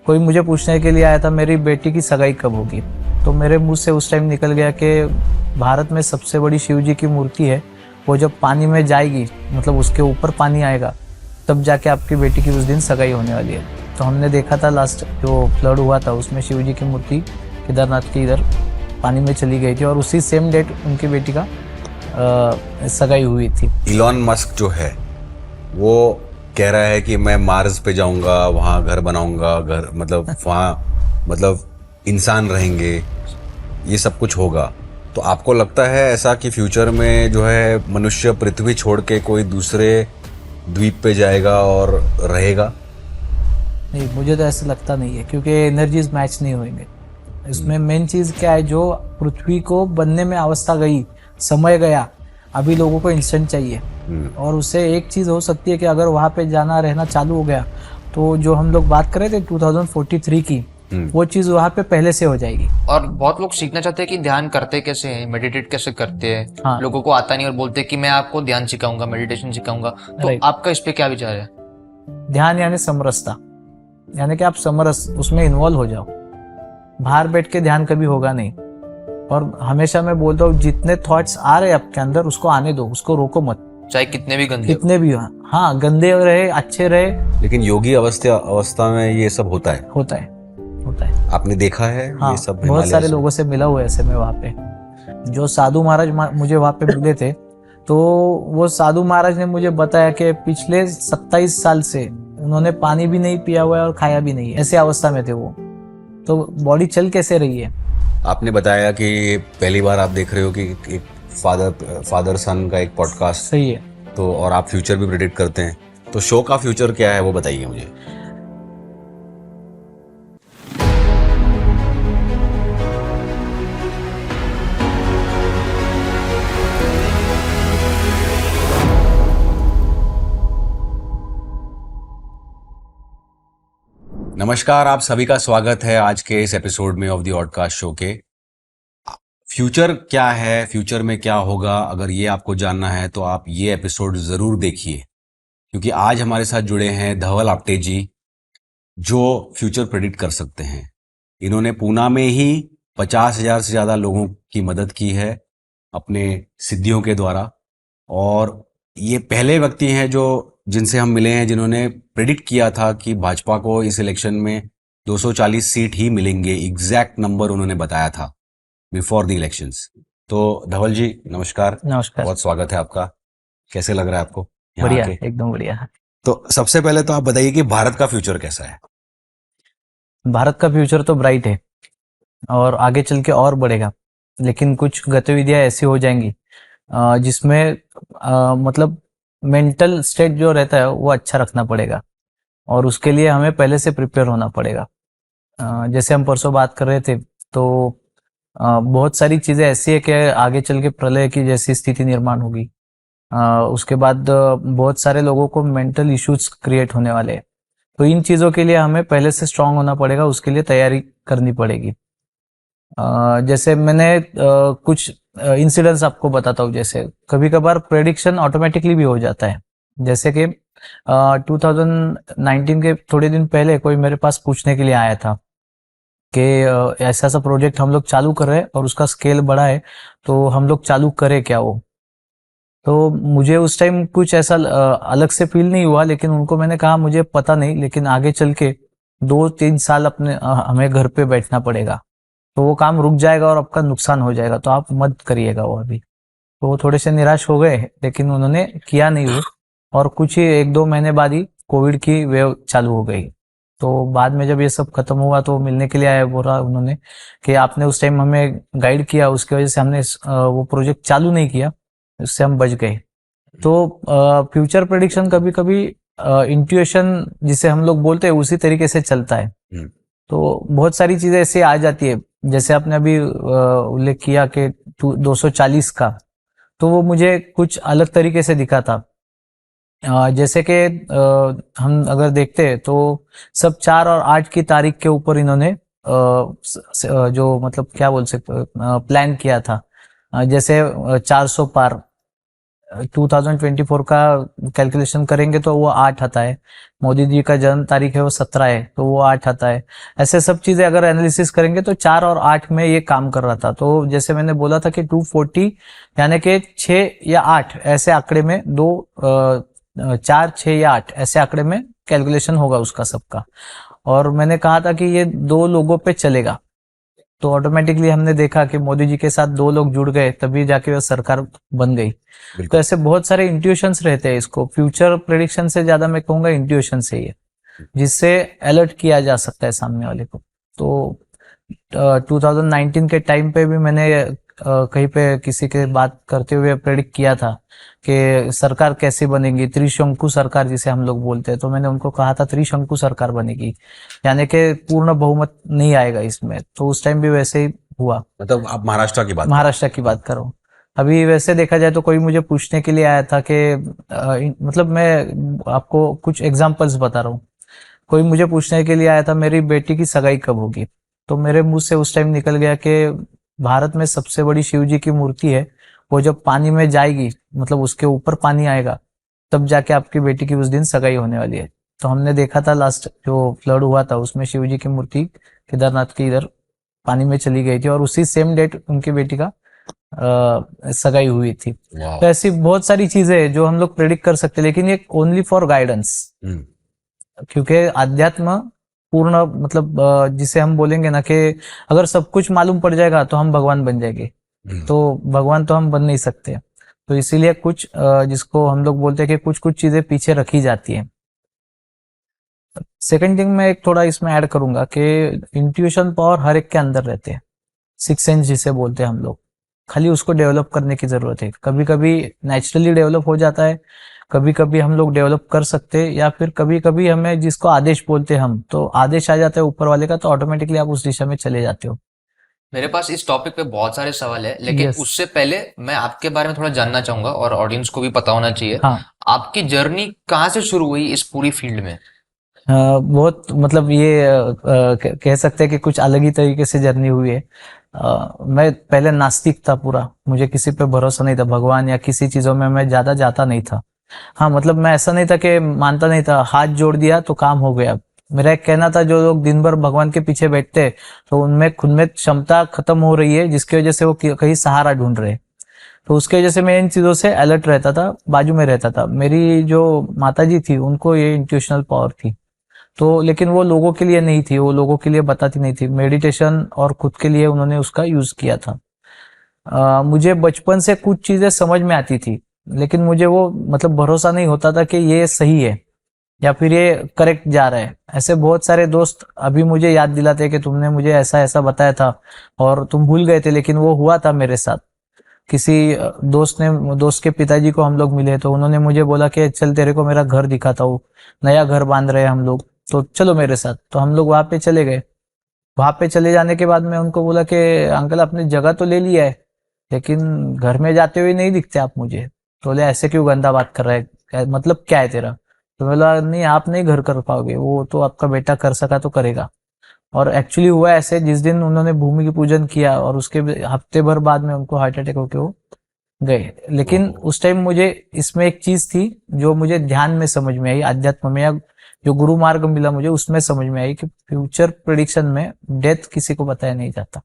कोई मुझे पूछने के लिए आया था मेरी बेटी की सगाई कब होगी, तो मेरे मुंह से उस टाइम निकल गया कि भारत में सबसे बड़ी शिव जी की मूर्ति है, वो जब पानी में जाएगी, मतलब उसके ऊपर पानी आएगा, तब जाके आपकी बेटी की उस दिन सगाई होने वाली है। तो हमने देखा था लास्ट जो फ्लड हुआ था उसमें शिव जी की मूर्ति केदारनाथ के इधर पानी में चली गई थी और उसी सेम डेट उनकी बेटी का सगाई हुई थी। इलॉन मस्क जो है वो कह रहा है कि मैं मार्स पे जाऊंगा, वहां घर बनाऊंगा, घर मतलब वहां मतलब इंसान रहेंगे, ये सब कुछ होगा। तो आपको लगता है ऐसा कि फ्यूचर में जो है मनुष्य पृथ्वी छोड़ के कोई दूसरे द्वीप पे जाएगा और रहेगा? नहीं, मुझे तो ऐसा लगता नहीं है, क्योंकि एनर्जीज मैच नहीं होंगे। इसमें मेन चीज क्या है, जो पृथ्वी को बनने में अवस्था गई, समय गया, अभी लोगों को इंस्टेंट चाहिए। और उससे एक चीज हो सकती है कि अगर वहां पे जाना रहना चालू हो गया तो जो हम लोग बात कर रहे थे 2043 की, वो चीज वहां पे पहले से हो जाएगी। और बहुत लोग सीखना चाहते हैं कि ध्यान करते कैसे हैं, मेडिटेट कैसे करते हैं। हाँ। लोगों को आता नहीं और बोलते हैं कि मैं आपको ध्यान सिखाऊंगा, मेडिटेशन सिखाऊंगा। तो Right. आपका इस पे क्या विचार है? ध्यान यानी समरसता, यानी कि आप समरस उसमें इन्वॉल्व हो जाओ। बाहर बैठ के ध्यान कभी होगा नहीं। और हमेशा मैं बोलता हूँ जितने थॉट्स आ रहे हैं आपके अंदर उसको आने दो, उसको रोको मत, चाहे कितने भी गंदे कितने भी हो। हाँ, गंदे रहे अच्छे रहे, लेकिन योगी अवस्था में ये सब होता है। होता है, होता है। आपने देखा है? हाँ, ये सब बहुत सारे हिमालय लोगों से मिला हुआ है ऐसे में वहाँ पे। जो साधु महाराज मुझे वहाँ पे मिले थे, तो वो साधु महाराज ने मुझे बताया कि पिछले 27 साल से उन्होंने पानी भी नहीं पिया हुआ है और खाया भी नहीं है, ऐसे अवस्था में थे वो। तो बॉडी चल कैसे रही है। आपने बताया कि पहली बार आप देख रहे हो कि एक फादर सन का एक पॉडकास्ट, सही है। तो और आप फ्यूचर भी प्रेडिक्ट करते हैं, तो शो का फ्यूचर क्या है वो बताइए मुझे। नमस्कार, आप सभी का स्वागत है आज के इस एपिसोड में ऑफ द ऑडकास्ट शो के। फ्यूचर क्या है, फ्यूचर में क्या होगा, अगर ये आपको जानना है तो आप ये एपिसोड जरूर देखिए, क्योंकि आज हमारे साथ जुड़े हैं धवल आपटे जी, जो फ्यूचर प्रेडिक्ट कर सकते हैं। इन्होंने पूना में ही 50,000 से ज्यादा लोगों की मदद की है अपने सिद्धियों के द्वारा, और ये पहले व्यक्ति हैं जो जिनसे हम मिले हैं जिन्होंने प्रेडिक्ट किया था कि भाजपा को इस इलेक्शन में 240 सीट ही मिलेंगे। एग्जैक्ट नंबर उन्होंने बताया था बिफोर द इलेक्शंस। तो धवल जी नमस्कार। नमस्कार। बहुत स्वागत है आपका। कैसे लग रहा है आपको यहाँ बढ़िया, आके? एकदम बढ़िया। तो सबसे पहले तो आप बताइए कि भारत का फ्यूचर कैसा है? भारत का फ्यूचर तो ब्राइट है और आगे चल के और बढ़ेगा, लेकिन कुछ गतिविधियां ऐसी हो जाएंगी जिसमें मतलब मेंटल स्टेट जो रहता है वो अच्छा रखना पड़ेगा, और उसके लिए हमें पहले से प्रिपेयर होना पड़ेगा। जैसे हम परसों बात कर रहे थे, तो बहुत सारी चीजें ऐसी है कि आगे चल के प्रलय की जैसी स्थिति निर्माण होगी। उसके बाद बहुत सारे लोगों को मेंटल इश्यूज क्रिएट होने वाले हैं। तो इन चीजों के लिए हमें पहले से स्ट्रांग होना पड़ेगा, उसके लिए तैयारी करनी पड़ेगी। जैसे मैंने कुछ इंसिडेंट्स आपको बताता हूँ। जैसे कभी कभार प्रेडिक्शन ऑटोमेटिकली भी हो जाता है। जैसे कि 2019 के थोड़े दिन पहले कोई मेरे पास पूछने के लिए आया था कि ऐसा सा प्रोजेक्ट हम लोग चालू कर रहे हैं और उसका स्केल बड़ा है, तो हम लोग चालू करें क्या वो। तो मुझे उस टाइम कुछ ऐसा अलग से फील नहीं हुआ, लेकिन उनको मैंने कहा मुझे पता नहीं, लेकिन आगे चल के 2-3 साल अपने हमें घर पे बैठना पड़ेगा, तो वो काम रुक जाएगा और आपका नुकसान हो जाएगा, तो आप मत करिएगा वो अभी। तो वो थोड़े से निराश हो गए, लेकिन उन्होंने किया नहीं वो। और कुछ ही 1-2 महीने बाद ही कोविड की वेव चालू हो गई। तो बाद में जब ये सब खत्म हुआ तो मिलने के लिए आया, बोला उन्होंने कि आपने उस टाइम हमें गाइड किया, उसकी वजह से हमने वो प्रोजेक्ट चालू नहीं किया, उससे हम बच गए। तो फ्यूचर प्रेडिक्शन कभी कभी इंट्यूशन जिसे हम लोग बोलते हैं उसी तरीके से चलता है। तो बहुत सारी चीजें ऐसे आ जाती है, जैसे आपने अभी उल्लेख किया कि 240 का, तो वो मुझे कुछ अलग तरीके से दिखा था। जैसे कि हम अगर देखते हैं तो सब 4 और 8 की तारीख के ऊपर इन्होंने जो मतलब क्या बोल सकते प्लान किया था। जैसे 400 पार 2024 का कैलकुलेशन करेंगे तो वो 8 आता है। मोदी जी का जन्म तारीख है वो 17 है तो वो 8 आता है। ऐसे सब चीजें अगर एनालिसिस करेंगे तो 4 और 8 में ये काम कर रहा था। तो जैसे मैंने बोला था कि 240 यानी कि 6 या 8 ऐसे आंकड़े में 4, 6 या 8 ऐसे आंकड़े में कैलकुलेशन होगा उसका सबका। और मैंने कहा था कि ये 2 लोगों पे चलेगा। तो ऑटोमेटिकली हमने देखा कि मोदी जी के साथ 2 लोग जुड़ गए तभी जाके वो सरकार बन गई। तो बिल्कुल। ऐसे बहुत सारे इंट्यूशंस रहते हैं। इसको फ्यूचर प्रेडिक्शन से ज्यादा मैं कहूंगा इंट्यूशन से ही है, जिससे अलर्ट किया जा सकता है सामने वाले को। तो 2019 के टाइम पे भी मैंने कहीं पे किसी के बात करते हुए प्रेडिक्ट किया था कि सरकार कैसे बनेगी, त्रिशंकु सरकार जिसे हम लोग बोलते हैं। तो मैंने उनको कहा था त्रिशंकु सरकार बनेगी, यानी कि पूर्ण बहुमत नहीं आएगा इसमें। तो उस टाइम भी वैसे ही हुआ। मतलब आप महाराष्ट्र की बात महाराष्ट्र की बात करो। अभी वैसे देखा जाए तो कोई मुझे पूछने के लिए आया था कि मतलब मैं आपको कुछ एग्जांपल्स बता रहा हूँ। कोई मुझे पूछने के लिए आया था मेरी बेटी की सगाई कब होगी। तो मेरे मुंह से उस टाइम निकल गया कि भारत में सबसे बड़ी शिव जी की मूर्ति है, वो जब पानी में जाएगी, मतलब उसके ऊपर पानी आएगा, तब जाके आपकी बेटी की उस दिन सगाई होने वाली है। तो हमने देखा था लास्ट जो फ्लड हुआ था उसमें शिव जी की मूर्ति केदारनाथ की इधर पानी में चली गई थी और उसी सेम डेट उनकी बेटी का सगाई हुई थी। वाह। तो ऐसी बहुत सारी चीजें हैं जो हम लोग प्रेडिक्ट कर सकते हैं, लेकिन ये ओनली फॉर गाइडेंस। क्योंकि अध्यात्म पूर्ण मतलब जिसे हम बोलेंगे ना कि अगर सब कुछ मालूम पड़ जाएगा तो हम भगवान बन जाएंगे, तो भगवान तो हम बन नहीं सकते। तो इसीलिए कुछ जिसको हम लोग बोलते हैं कि कुछ कुछ चीजें पीछे रखी जाती है। सेकंड थिंग मैं एक थोड़ा इसमें ऐड करूंगा कि इंट्यूशन पावर हर एक के अंदर रहते हैं, सिक्स सेंस जिसे बोलते हैं हम लोग। खाली उसको डेवलप करने की जरूरत है। कभी कभी नेचुरली डेवलप हो जाता है, कभी कभी हम लोग डेवलप कर सकते हैं, या फिर कभी कभी हमें जिसको आदेश बोलते हैं हम, तो आदेश आ जाता है ऊपर वाले का, तो ऑटोमेटिकली आप उस दिशा में चले जाते हो। मेरे पास इस टॉपिक पे बहुत सारे सवाल है, लेकिन यस। उससे पहले मैं आपके बारे में थोड़ा जानना चाहूंगा और ऑडियंस को भी पता होना चाहिए। हाँ। आपकी जर्नी कहाँ से शुरू हुई इस पूरी फील्ड में? बहुत मतलब ये कह सकते हैं कि कुछ अलग ही तरीके से जर्नी हुई है। मैं पहले नास्तिक था पूरा, मुझे किसी पे भरोसा नहीं था, भगवान या किसी चीजों में मैं ज्यादा जाता नहीं था। हाँ मतलब मैं ऐसा नहीं था कि मानता नहीं था, हाथ जोड़ दिया तो काम हो गया। मेरा एक कहना था जो लोग दिन भर भगवान के पीछे बैठते हैं तो उनमें खुद में क्षमता खत्म हो रही है, जिसकी वजह से वो कहीं सहारा ढूंढ रहे हैं। तो उसकी वजह से मैं इन चीजों से अलर्ट रहता था, बाजू में रहता था। मेरी जो माता जी थी उनको ये इंट्यूशनल पावर थी, तो लेकिन वो लोगों के लिए नहीं थी, वो लोगों के लिए बताती नहीं थी। मेडिटेशन और खुद के लिए उन्होंने उसका यूज किया था। मुझे बचपन से कुछ चीजें समझ में आती थी, लेकिन मुझे वो मतलब भरोसा नहीं होता था कि ये सही है या फिर ये करेक्ट जा रहा है। ऐसे बहुत सारे दोस्त अभी मुझे याद दिलाते हैं कि तुमने मुझे ऐसा ऐसा बताया था और तुम भूल गए थे, लेकिन वो हुआ था मेरे साथ। किसी दोस्त के पिताजी को हम लोग मिले तो उन्होंने मुझे बोला कि चल तेरे को मेरा घर दिखाता हूँ, नया घर बांध रहे हैं हम लोग, तो चलो मेरे साथ। तो हम लोग वहां पे चले गए। वहां पे चले जाने के बाद मैं उनको बोला कि अंकल आपने जगह तो ले लिया है, लेकिन घर में जाते हुए नहीं दिखते आप मुझे। तो बोले ऐसे क्यों गंदा बात कर रहा है, मतलब क्या है तेरा? तो बोला नहीं आप नहीं घर कर पाओगे, वो तो आपका बेटा कर सका तो करेगा। और एक्चुअली हुआ ऐसे, जिस दिन उन्होंने भूमि की पूजन किया और उसके हफ्ते भर बाद में उनको हार्ट अटैक होके वो गए। लेकिन उस टाइम मुझे इसमें एक चीज थी जो मुझे ध्यान में समझ में आई, अध्यात्म में, या जो गुरु मार्ग मिला मुझे उसमें समझ में आई कि फ्यूचर प्रेडिक्शन में डेथ किसी को बताया नहीं जाता।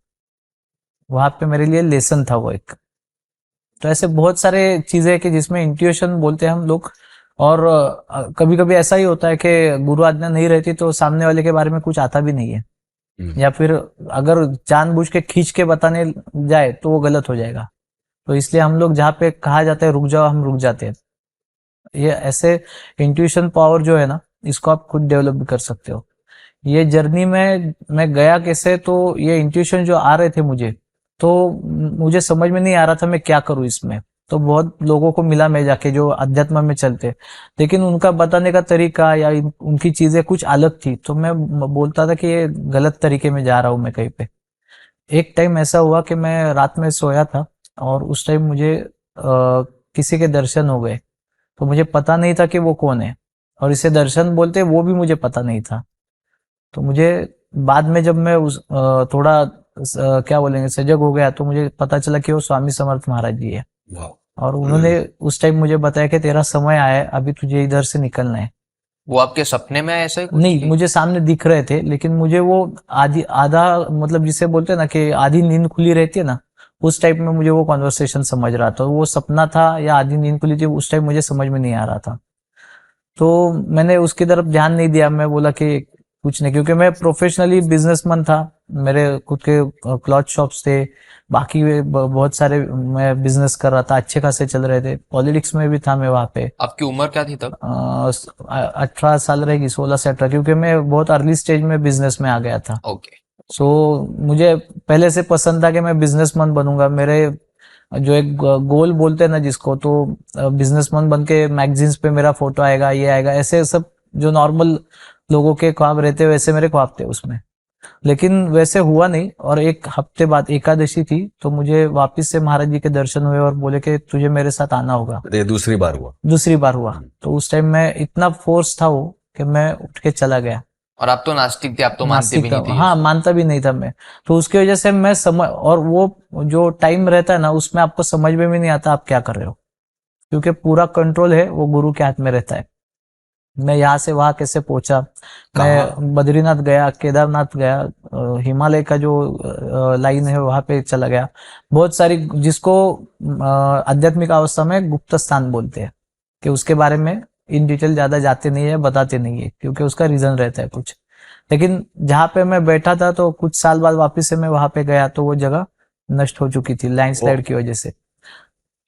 वहां पे मेरे लिए लेसन था वो एक। तो ऐसे बहुत सारे चीजें है कि जिसमें इंट्यूशन बोलते हैं हम लोग। और कभी कभी ऐसा ही होता है कि गुरु आज्ञा नहीं रहती तो सामने वाले के बारे में कुछ आता भी नहीं है, या फिर अगर जानबूझ के खींच के बताने जाए तो वो गलत हो जाएगा। तो इसलिए हम लोग जहाँ पे कहा जाता है रुक जाओ, हम रुक जाते हैं। ये ऐसे इंट्यूशन पावर जो है ना, इसको आप खुद डेवलप भी कर सकते हो। ये जर्नी में मैं गया कैसे, तो ये इंट्यूशन जो आ रहे थे मुझे, तो मुझे समझ में नहीं आ रहा था मैं क्या करूं इसमें। तो बहुत लोगों को मिला मैं जाके जो अध्यात्म में चलते, लेकिन उनका बताने का तरीका या उनकी चीजें कुछ अलग थी, तो मैं बोलता था कि ये गलत तरीके में जा रहा हूं मैं कहीं पे। एक टाइम ऐसा हुआ कि मैं रात में सोया था और उस टाइम मुझे किसी के दर्शन हो गए। तो मुझे पता नहीं था कि वो कौन है, और इसे दर्शन बोलते वो भी मुझे पता नहीं था। तो मुझे बाद में जब मैं उस थोड़ा क्या बोलेंगे सजग हो गया तो मुझे पता चला कि वो स्वामी समर्थ महाराज जी है। और उन्होंने उस टाइम मुझे बताया कि तेरा समय आया है, अभी तुझे इधर से निकलना है। वो आपके सपने में ऐसा ही कुछ नहीं, कि मुझे सामने दिख रहे थे, लेकिन मुझे वो आधी आधा मतलब जिसे बोलते हैं ना कि आधी नींद खुली रहती है ना, उस टाइप में मुझे वो कॉन्वर्सेशन समझ रहा था। वो सपना था या आधी नींद खुली थी, उस टाइम मुझे समझ में नहीं आ रहा था। तो मैंने उसकी तरफ ध्यान नहीं दिया। मैं बोला कि कुछ नहीं, क्योंकि मैं प्रोफेशनली बिजनेसमैन था। मेरे खुद के क्लॉथ शॉप्स थे, बाकी बहुत सारे मैं बिजनेस कर रहा था, अच्छे खासे चल रहे थे। पॉलिटिक्स में भी था मैं वहाँ पे। आपकी उम्र क्या थी तब? 18 साल रहेगी, 16 से 18, क्योंकि मैं बहुत अर्ली स्टेज में बिजनेस में आ गया था। ओके। सो मुझे पहले से पसंद था कि मैं बिजनेसमैन बनूंगा। मेरे जो एक गोल बोलते हैं ना जिसको, तो बिजनेसमैन बन के मैगजीन्स पे मेरा फोटो आएगा, ये आएगा, ऐसे सब जो नॉर्मल लोगों के ख्वाब रहते हैं, वैसे मेरे ख्वाब थे उसमें। लेकिन वैसे हुआ नहीं, और एक हफ्ते बाद एकादशी थी, तो मुझे वापस से महाराज जी के दर्शन हुए और बोले कि तुझे मेरे साथ आना होगा। ये दूसरी बार हुआ? दूसरी बार हुआ। तो उस टाइम मैं इतना फोर्स था वो कि मैं उठ के चला गया। और आप तो नास्तिक थे, आप तो मानते भी नास्तिक था, नहीं थे ये हाँ, सब। मानता भी नहीं था मैं। तो उसकी वजह से मैं समझ, और वो जो टाइम रहता है ना, उसमें आपको समझ में भी नहीं आता आप क्या कर रहे हो, क्योंकि पूरा कंट्रोल है वो गुरु के हाथ में रहता है। मैं यहाँ से वहां कैसे पहुंचा, कहाँ? मैं बद्रीनाथ गया, केदारनाथ गया, हिमालय का जो लाइन है वहां पे चला गया। बहुत सारी, जिसको आध्यात्मिक अवस्था में गुप्त स्थान बोलते हैं, कि उसके बारे में इन डिटेल ज्यादा जाते नहीं है, बताते नहीं है, क्योंकि उसका रीजन रहता है कुछ। लेकिन जहाँ पे मैं बैठा था, तो कुछ साल बाद वापस से मैं वहां पे गया, तो वो जगह नष्ट हो चुकी थी ओ, लैंडस्लाइड की वजह से।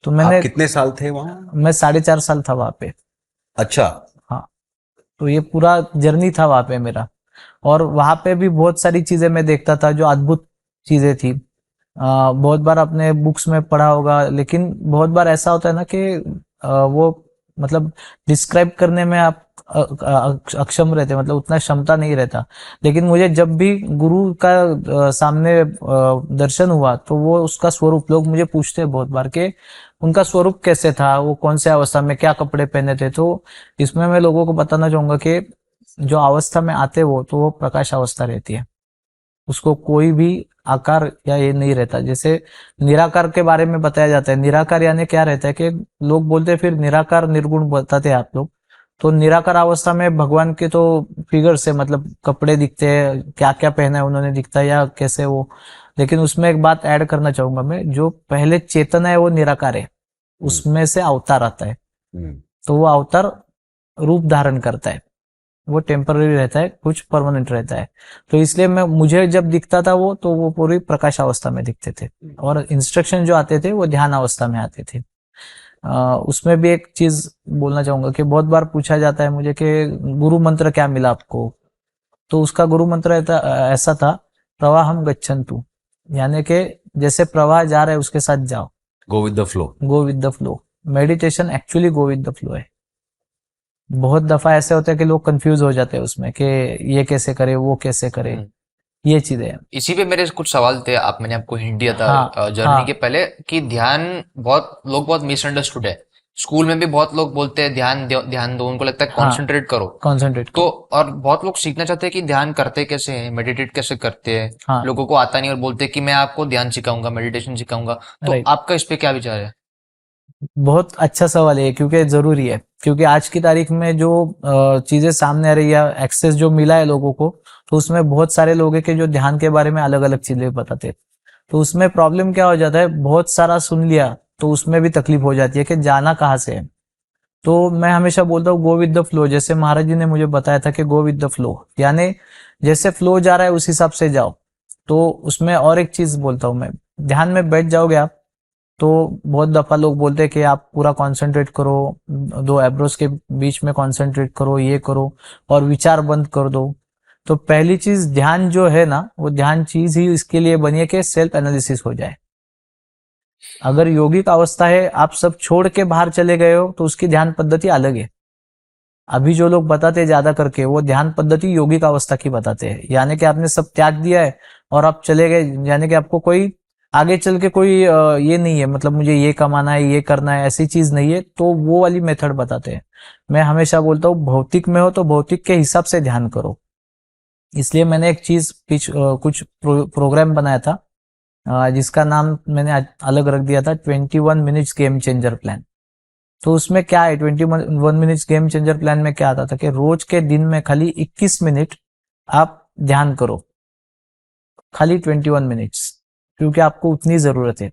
तो आप मैंने, कितने साल थे वहां? मैं 4.5 साल था वहां पे। अच्छा। हाँ। तो ये पूरा जर्नी था वहां पे मेरा। और वहां पे भी बहुत सारी चीजें मैं देखता था जो अद्भुत चीजें थी। बहुत बार अपने बुक्स में पढ़ा होगा, लेकिन बहुत बार ऐसा होता है ना कि वो मतलब डिस्क्राइब करने में आप अक्षम रहते, मतलब उतना क्षमता नहीं रहता। लेकिन मुझे जब भी गुरु का सामने दर्शन हुआ, तो वो उसका स्वरूप, लोग मुझे पूछते हैं बहुत बार के उनका स्वरूप कैसे था, वो कौन से अवस्था में क्या कपड़े पहने थे। तो इसमें मैं लोगों को बताना चाहूंगा कि जो अवस्था में आते वो, तो वो प्रकाश अवस्था रहती है। उसको कोई भी आकार या ये नहीं रहता। जैसे निराकार के बारे में बताया जाता है, निराकार यानी क्या रहता है कि लोग बोलते हैं फिर निराकार निर्गुण बताते हैं आप लोग। तो निराकार अवस्था में भगवान के तो फिगर से, मतलब कपड़े दिखते हैं, क्या क्या पहना है उन्होंने दिखता है या कैसे वो। लेकिन उसमें एक बात ऐड करना चाहूंगा मैं, जो पहले चेतन है वो निराकार है, हम्म, उसमें से अवतार आता है। हम्म, तो वो अवतार रूप धारण करता है, वो टेम्पररी रहता है, कुछ परमानेंट रहता है। तो इसलिए मैं, मुझे जब दिखता था वो, तो वो पूरी प्रकाश अवस्था में दिखते थे, और इंस्ट्रक्शन जो आते थे वो ध्यान अवस्था में आते थे। उसमें भी एक चीज बोलना चाहूंगा कि बहुत बार पूछा जाता है मुझे कि गुरु मंत्र क्या मिला आपको। तो उसका गुरु मंत्र ऐसा था, प्रवाहम गच्छन्तु, यानी कि जैसे प्रवाह जा रहा है उसके साथ जाओ। Go with the flow. Go with the flow. Meditation actually go with the flow है। बहुत दफा ऐसे होता है कि लोग कंफ्यूज हो जाते हैं उसमें कि ये कैसे करे, वो कैसे करे, हम्म। ये चीजें हैं। इसी पे मेरे कुछ सवाल थे, आप मैंने आपको हिंट दिया हाँ, था जर्नी के हाँ, पहले कि ध्यान बहुत मिसअंडरस्टूड है। स्कूल में भी बहुत लोग बोलते हैं ध्यान दो, उनको लगता है हाँ, कॉन्सेंट्रेट करो। कॉन्सेंट्रेट तो करो। और बहुत लोग सीखना चाहते हैं कि ध्यान करते कैसे हैं, मेडिटेट कैसे करते हैं। हाँ, लोगों को आता नहीं और बोलते हैं कि मैं आपको ध्यान सिखाऊंगा, मेडिटेशन सिखाऊंगा। तो राइट। आपका इस पे क्या विचार है? बहुत अच्छा सवाल है, क्योंकि जरूरी है। क्योंकि आज की तारीख में जो चीजें सामने आ रही है, एक्सेस जो मिला है लोगों को, तो उसमें बहुत सारे लोग हैं कि जो ध्यान के बारे में अलग अलग चीजें बताते हैं। तो उसमें प्रॉब्लम क्या हो जाता है, बहुत सारा सुन लिया तो उसमें भी तकलीफ हो जाती है कि जाना कहाँ से है। तो मैं हमेशा बोलता हूँ गो विद द फ्लो। जैसे महाराज जी ने मुझे बताया था कि गो विद द फ्लो, यानी जैसे फ्लो जा रहा है उस हिसाब से जाओ। तो उसमें और एक चीज बोलता हूँ मैं, ध्यान में बैठ जाओगे आप, तो बहुत दफा लोग बोलते हैं कि आप पूरा कंसंट्रेट करो, दो एब्रोस के बीच में कंसंट्रेट करो, ये करो, और विचार बंद कर दो। तो पहली चीज, ध्यान जो है ना, वो ध्यान चीज ही इसके लिए बनी है कि सेल्फ एनालिसिस हो जाए। अगर योगिक अवस्था है, आप सब छोड़ के बाहर चले गए हो, तो उसकी ध्यान पद्धति अलग है। अभी जो लोग बताते हैं ज्यादा करके, वो ध्यान पद्धति योगिक अवस्था की बताते हैं, यानी कि आपने सब त्याग दिया है और आप चले गए, यानी कि आपको कोई आगे चल के कोई ये नहीं है, मतलब मुझे ये कमाना है, ये करना है, ऐसी चीज नहीं है। तो वो वाली मेथड बताते हैं। मैं हमेशा बोलता हूँ भौतिक में हो तो भौतिक के हिसाब से ध्यान करो। इसलिए मैंने एक चीज कुछ प्रोग्राम बनाया था, जिसका नाम मैंने अलग रख दिया था 21 मिनट्स गेम चेंजर प्लान। तो उसमें क्या है, 21 मिनट्स गेम चेंजर प्लान में क्या आता था कि रोज के दिन में खाली 21 मिनट आप ध्यान करो, खाली 21 मिनट्स, क्योंकि आपको उतनी जरूरत है।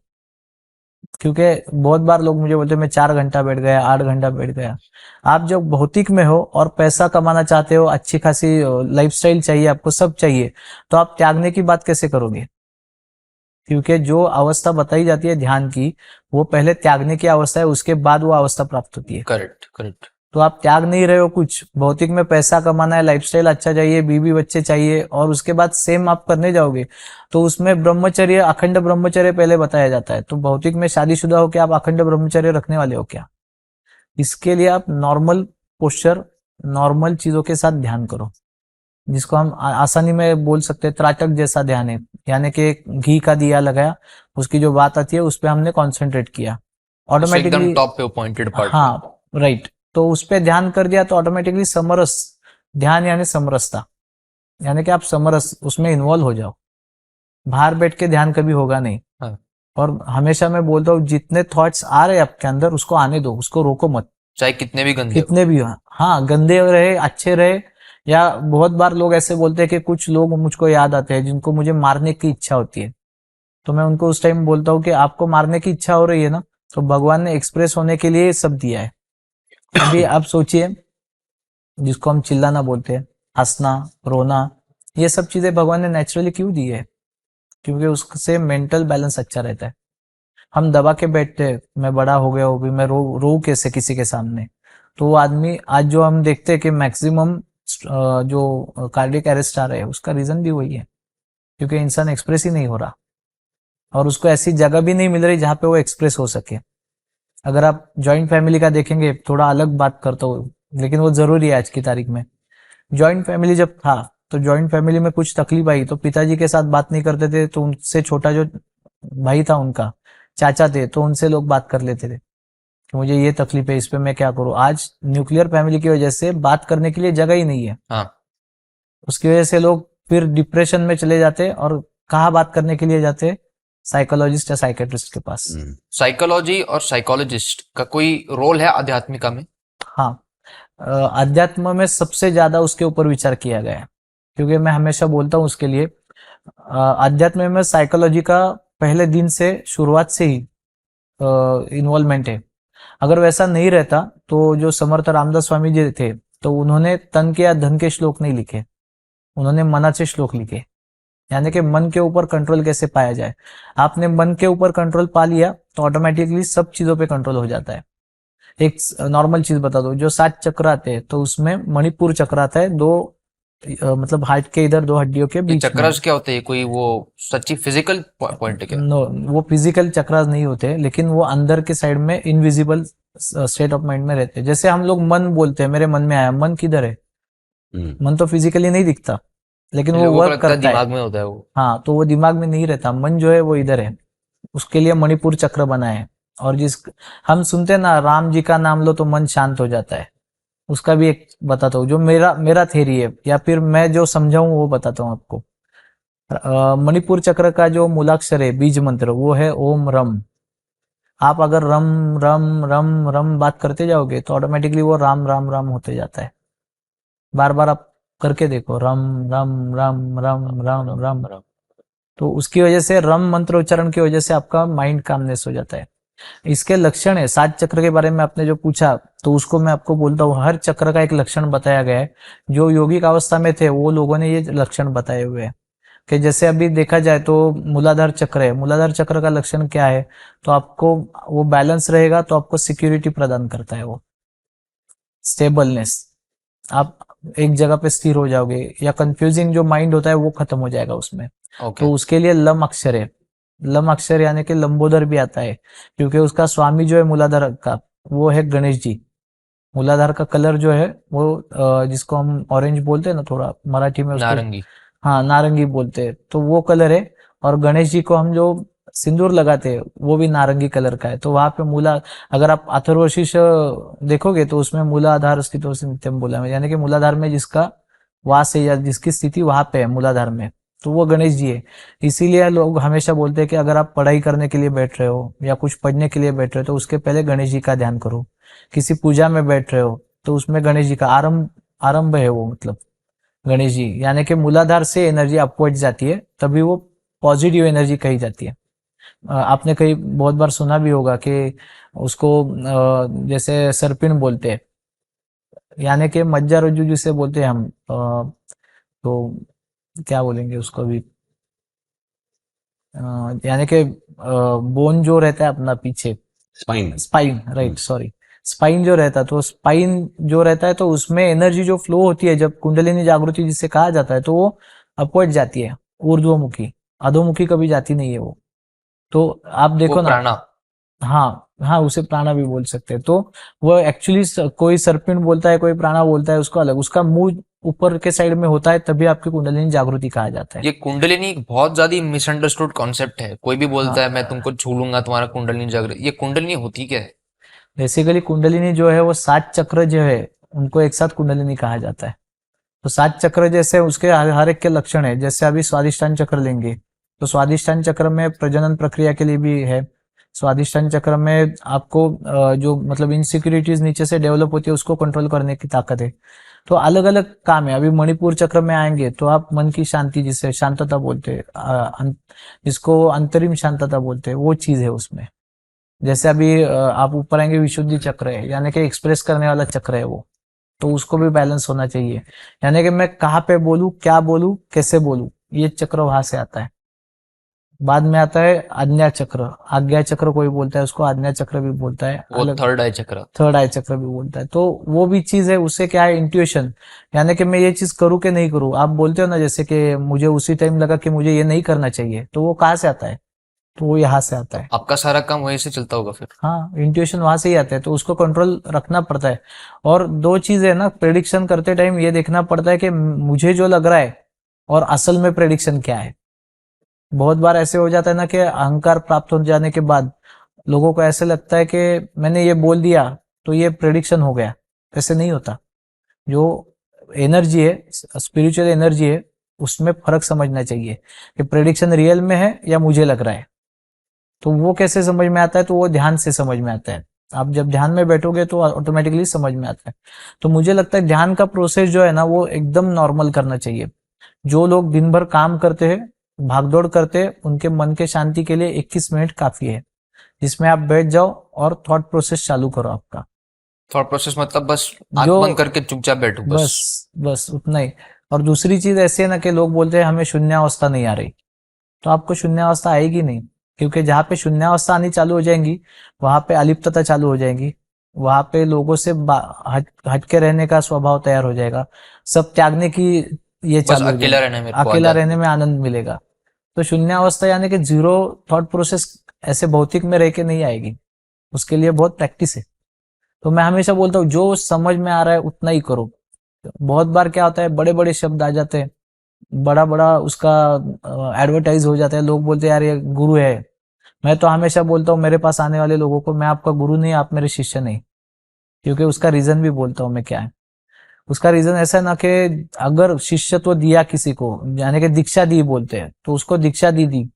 क्योंकि बहुत बार लोग मुझे बोलते हैं मैं 4 घंटा बैठ गया, 8 घंटा बैठ गया। आप जब भौतिक में हो और पैसा कमाना चाहते हो, अच्छी खासी लाइफस्टाइल चाहिए, आपको सब चाहिए, तो आप त्यागने की बात कैसे करोगे? क्योंकि जो अवस्था बताई जाती है ध्यान की, वो पहले त्यागने की अवस्था है, उसके बाद वो अवस्था प्राप्त होती है। Correct correct. तो आप त्याग नहीं रहे हो कुछ, भौतिक में पैसा कमाना है, लाइफस्टाइल अच्छा चाहिए, बीवी बच्चे चाहिए, और उसके बाद सेम आप करने जाओगे तो उसमें ब्रह्मचर्य, अखंड ब्रह्मचर्य पहले बताया जाता है। तो भौतिक में शादीशुदा हो के आप अखंड ब्रह्मचर्य रखने वाले हो क्या? इसके लिए आप नॉर्मल पोस्चर, नॉर्मल चीजों के साथ ध्यान करो, जिसको हम आसानी में बोल सकते हैं त्राटक जैसा ध्यान है। यानी कि घी का दिया लगाया, उसकी जो बात आती है उस पर हमने कॉन्सेंट्रेट किया, एकदम ऑटोमेटिकली। टॉप पे पॉइंटेड पार्ट पे। हाँ, राइट। तो उस पे ध्यान कर दिया तो ऑटोमेटिकली समरस ध्यान, यानी समरसता, यानी कि आप समरस उसमें इन्वॉल्व हो जाओ। बाहर बैठ के ध्यान कभी होगा नहीं। हाँ। और हमेशा मैं बोलता हूँ जितने थॉट्स आ रहे हैं आपके अंदर, उसको आने दो, उसको रोको मत, चाहे कितने भी गंदे हो। कितने भी हो। हाँ, गंदे रहे, अच्छे रहे। या बहुत बार लोग ऐसे बोलते हैं कि कुछ लोग मुझको याद आते हैं जिनको मुझे मारने की इच्छा होती है, तो मैं उनको उस टाइम बोलता हूँ कि आपको मारने की इच्छा हो रही है ना, तो भगवान ने एक्सप्रेस होने के लिए ये सब दिया है। अभी आप सोचिए, जिसको हम चिल्लाना बोलते हैं, हंसना, रोना, ये सब चीजें भगवान ने नेचुरली क्यों दी है? क्योंकि उससे मेंटल बैलेंस अच्छा रहता है। हम दबा के बैठते हैं, मैं बड़ा हो गया हूँ, भी मैं रो कैसे किसी के सामने? तो वो आदमी आज जो हम देखते हैं कि मैक्सिमम जो कार्डियक अरेस्ट आ रहे हैं, उसका रीजन भी वही है, क्योंकि इंसान एक्सप्रेस ही नहीं हो रहा, और उसको ऐसी जगह भी नहीं मिल रही जहां पे वो एक्सप्रेस हो सके। अगर आप जॉइंट फैमिली का देखेंगे, थोड़ा अलग बात करता हूँ लेकिन वो जरूरी है आज की तारीख में। जॉइंट फैमिली जब था, तो जॉइंट फैमिली में कुछ तकलीफ आई तो पिताजी के साथ बात नहीं करते थे, तो उनसे छोटा जो भाई था, उनका चाचा थे, तो उनसे लोग बात कर लेते थे कि मुझे ये तकलीफ है, इस पे मैं क्या करूं। आज न्यूक्लियर फैमिली की वजह से बात करने के लिए जगह ही नहीं है। हाँ। उसकी वजह से लोग फिर डिप्रेशन में चले जाते, और कहाँ बात करने के लिए जाते? साइकोलॉजिस्ट या साइकेट्रिस्ट के पास। साइकोलॉजी और साइकोलॉजिस्ट का कोई रोल है आध्यात्मिका में? हाँ, अध्यात्म में सबसे ज्यादा उसके ऊपर विचार किया गया है, क्योंकि मैं हमेशा बोलता हूँ उसके लिए, अध्यात्म में साइकोलॉजी का पहले दिन से, शुरुआत से ही इन्वॉल्वमेंट है। अगर वैसा नहीं रहता तो जो समर्थ रामदास स्वामी जी थे, तो उन्होंने तन के या धन के श्लोक नहीं लिखे, उन्होंने मनाचे श्लोक लिखे। यानी कि मन के ऊपर कंट्रोल कैसे पाया जाए। आपने मन के ऊपर कंट्रोल पा लिया तो ऑटोमेटिकली सब चीजों पे कंट्रोल हो जाता है। एक नॉर्मल चीज बता दो, जो 7 चक्र आते हैं तो उसमें मणिपुर चक्र आता है, दो मतलब हार्ट के इधर 2 हड्डियों के ये बीच में। चक्रस क्या होते हैं? कोई वो सच्ची फिजिकल पॉइंट है क्या? नो, वो फिजिकल चक्रास नहीं होते, लेकिन वो अंदर के साइड में इनविजिबल स्टेट ऑफ माइंड में रहते हैं। जैसे हम लोग मन बोलते हैं, मेरे मन में आया, मन किधर है? मन तो फिजिकली नहीं दिखता, लेकिन वो लोगों को वर्क लगता है करता है। दिमाग में होता है वो। हाँ, तो वो दिमाग में नहीं रहता, मन जो है वो इधर है। उसके लिए मणिपुर चक्र बना है। और जिस हम सुनते हैं ना, राम जी का नाम लो तो मन शांत हो जाता है, उसका भी एक बताता हूँ, जो मेरा मेरा थेरी है, या फिर मैं जो समझाऊं वो बताता हूँ आपको। मणिपुर चक्र का जो मूलाक्षर है, बीज मंत्र, वो है ओम रम। आप अगर रम रम रम रम बात करते जाओगे तो ऑटोमेटिकली वो राम राम राम होते जाता है। बार बार आप करके देखो, रम रम रम रम रम रम। तो उसकी वजह से, रम मंत्र उच्चारण की वजह से आपका माइंड कामनेस हो जाता है। इसके लक्षण है, 7 चक्र के बारे में आपने जो पूछा, तो उसको मैं आपको बोलता हूँ, हर चक्र का एक लक्षण बताया गया है। जो योगिक अवस्था में थे वो लोगों ने ये लक्षण बताए हुए हैं। कि जैसे अभी देखा जाए तो मूलाधार चक्र है, मूलाधार चक्र का लक्षण क्या है? तो आपको वो बैलेंस रहेगा तो आपको सिक्योरिटी प्रदान करता है, वो स्टेबलनेस, आप एक जगह पे स्थिर हो जाओगे, या कंफ्यूजिंग जो माइंड होता है वो खत्म हो जाएगा उसमें। तो उसके लिए लम अक्षर है। लम अक्षर यानी कि लंबोदर भी आता है, क्योंकि उसका स्वामी जो है मूलाधार का, वो है गणेश जी। मूलाधार का कलर जो है वो जिसको हम ऑरेंज बोलते हैं ना, थोड़ा मराठी में उसको नारंगी। हाँ, नारंगी बोलते हैं, तो वो कलर है। और गणेश जी को हम जो सिंदूर लगाते हैं वो भी नारंगी कलर का है। तो वहां पे मूला, अगर आप अथर्वशीर्ष देखोगे तो उसमें मूलाधार स्थितो नित्यम बोला है, यानी कि मूलाधार में जिसका वास है या जिसकी स्थिति वहां पे है मूलाधार में, तो वो गणेश जी है। इसीलिए लोग हमेशा बोलते हैं कि अगर आप पढ़ाई करने के लिए बैठ रहे हो या कुछ पढ़ने के लिए बैठ रहे हो तो उसके पहले गणेश जी का ध्यान करो। किसी पूजा में बैठ रहे हो तो उसमें गणेश जी का आरंभ आरंभ है वो, मतलब गणेश जी, यानी कि मूलाधार से एनर्जी अपवर्ड जाती है, तभी वो पॉजिटिव एनर्जी कही जाती है। आपने कई बहुत बार सुना भी होगा कि उसको जैसे सर्पिन बोलते हैं, यानी कि मज्जा रज्जु जिसे बोलते हैं हम, तो क्या बोलेंगे उसको भी, यानी कि बोन जो रहता है अपना पीछे, spine. Spine, right, sorry, spine जो रहता है, तो स्पाइन जो रहता है तो उसमें एनर्जी जो फ्लो होती है जब कुंडलिनी जागृति जिसे कहा जाता है, तो वो अपवर्ड जाती है, ऊर्ध्वमुखी, अधोमुखी कभी जाती नहीं है वो। तो आप वो देखो ना, प्राणा। हाँ हाँ, उसे प्राणा भी बोल सकते हैं। तो वो एक्चुअली कोई सर्पिन बोलता है, कोई प्राणा बोलता है, उसको अलग, उसका मुंह ऊपर के साइड में होता है, तभी आपकी कुंडलिनी जागृति कहा जाता है। ये कुंडलिनी एक बहुत ज्यादा मिसअंडरस्टूड कॉन्सेप्ट है। कोई भी बोलता है मैं हाँ, तुमको छू लूंगा, तुम्हारा कुंडलिनी जागृत। ये कुंडलिनी होती क्या है? बेसिकली कुंडलिनी जो है वो 7 चक्र जो है उनको एक साथ कुंडलिनी कहा जाता है। तो 7 चक्र जैसे उसके हर एक के लक्षण है। जैसे अभी स्वादिष्टान चक्र लेंगे तो स्वादिष्टान चक्र में प्रजनन प्रक्रिया के लिए भी है। स्वादिष्टान चक्र में आपको जो मतलब इनसिक्योरिटीज नीचे से डेवलप होती है उसको कंट्रोल करने की ताकत है। तो अलग अलग काम है। अभी मणिपुर चक्र में आएंगे तो आप मन की शांति, जिसे शांतता बोलते हैं, जिसको अंतरिम शांतता बोलते हैं, वो चीज है उसमें। जैसे अभी आप ऊपर आएंगे, विशुद्धि चक्र है, यानी कि एक्सप्रेस करने वाला चक्र है वो, तो उसको भी बैलेंस होना चाहिए। यानी कि मैं कहाँ पे बोलूँ, क्या बोलूँ, कैसे बोलूँ, ये चक्र वहां से आता है। बाद में आता है आज्ञा चक्र, आज्ञा चक्र कोई बोलता है उसको, आज्ञा चक्र भी बोलता है, वो अलग थर्ड आई चक्र। थर्ड आई चक्र भी बोलता है। तो वो भी चीज है, उससे क्या है, इंट्यूशन, यानी कि मैं ये चीज करूँ कि नहीं करूँ। आप बोलते हो ना जैसे कि मुझे उसी टाइम लगा कि मुझे ये नहीं करना चाहिए, तो वो कहाँ से आता है, तो वो यहाँ से आता तो है। आपका सारा काम वहीं से चलता होगा फिर। हाँ, इंट्यूशन वहां से ही आता है, तो उसको कंट्रोल रखना पड़ता है। और दो चीजें ना, प्रेडिक्शन करते टाइम ये देखना पड़ता है कि मुझे जो लग रहा है और असल में प्रेडिक्शन क्या है। बहुत बार ऐसे हो जाता है ना कि अहंकार प्राप्त हो जाने के बाद लोगों को ऐसे लगता है कि मैंने ये बोल दिया तो ये प्रेडिक्शन हो गया। ऐसे नहीं होता। जो एनर्जी है, स्पिरिचुअल एनर्जी है, उसमें फर्क समझना चाहिए कि प्रेडिक्शन रियल में है या मुझे लग रहा है। तो वो कैसे समझ में आता है, तो वो ध्यान से समझ में आता है। आप जब ध्यान में बैठोगे तो ऑटोमेटिकली समझ में आता है। तो मुझे लगता है ध्यान का प्रोसेस जो है ना वो एकदम नॉर्मल करना चाहिए। जो लोग दिन भर काम करते हैं, भागदौड़ करते हैं, उनके मन के शांति के लिए 21 मिनट काफी है, जिसमें आप बैठ जाओ और थॉट प्रोसेस चालू करो आपका। थॉट प्रोसेस मतलब बस आंख जो बंद करके चुपचाप बैठो बस। बस बस उतना ही। और दूसरी चीज ऐसी है ना कि लोग बोलते हैं हमें शून्यावस्था नहीं आ रही, तो आपको शून्यावस्था आएगी नहीं, क्योंकि जहाँ पे शून्यावस्था आनी चालू हो जाएंगी वहां पे अलिप्तता चालू हो जाएगी। वहां पे लोगों से हट के रहने का स्वभाव तैयार हो जाएगा। सब त्यागने की ये बस चालू हो अकेला जाएगी। रहना मेरे को अकेला रहने में आध्यात्मिक। आनंद मिलेगा। तो शून्यावस्था यानी कि जीरो थॉट प्रोसेस ऐसे भौतिक में रह के नहीं आएगी। उसके लिए बहुत प्रैक्टिस है। तो मैं हमेशा बोलता हूँ जो समझ में आ रहा है उतना ही करो। बहुत बार क्या होता है, बड़े बड़े शब्द आ जाते हैं, बड़ा बड़ा उसका एडवर्टाइज हो जाता है, लोग बोलते हैं यार ये गुरु है। मैं तो हमेशा बोलता हूँ मेरे पास आने वाले लोगों को, मैं आपका गुरु नहीं, आप मेरे शिष्य नहीं। क्योंकि उसका रीजन भी बोलता हूँ मैं क्या है। उसका रीजन ऐसा है ना कि अगर शिष्यत्व दिया किसी को, यानी कि दीक्षा दी बोलते हैं, तो उसको दीक्षा दी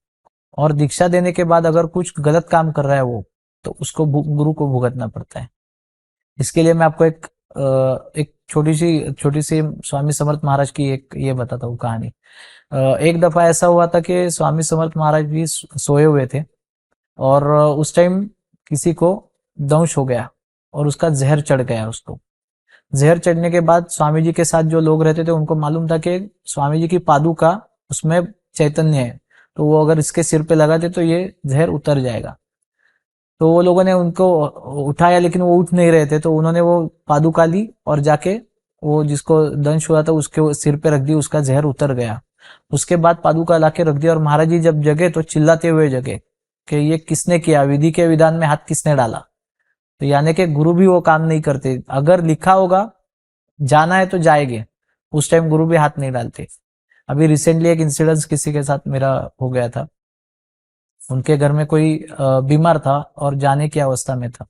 और दीक्षा देने के बाद अगर कुछ गलत काम कर रहा है वो, तो उसको गुरु को भुगतना पड़ता है। इसके लिए मैं आपको एक छोटी सी स्वामी समर्थ महाराज की एक ये बताता हूँ कहानी। एक दफा ऐसा हुआ था कि स्वामी समर्थ महाराज भी सोए हुए थे और उस टाइम किसी को दंश हो गया और उसका जहर चढ़ गया उसको। जहर चढ़ने के बाद स्वामी जी के साथ जो लोग रहते थे उनको मालूम था कि स्वामी जी की पादुका उसमें चैतन्य है, तो वो अगर इसके सिर पे लगा दे तो ये जहर उतर जाएगा। तो वो लोगों ने उनको उठाया, लेकिन वो उठ नहीं रहे थे, तो उन्होंने वो पादुका ली और जाके वो जिसको दंश हुआ था उसके सिर पे रख दी, उसका जहर उतर गया। उसके बाद पादुका लाके रख दिया और महाराज जी जब जगे तो चिल्लाते हुए जगे कि ये किसने किया, विधि के विधान में हाथ किसने डाला। तो यानी कि गुरु भी वो काम नहीं करते। अगर लिखा होगा जाना है तो जाएंगे, उस टाइम गुरु भी हाथ नहीं डालते। अभी रिसेंटली एक इंसिडेंस किसी के साथ मेरा हो गया था। उनके घर में कोई बीमार था और जाने की अवस्था में था।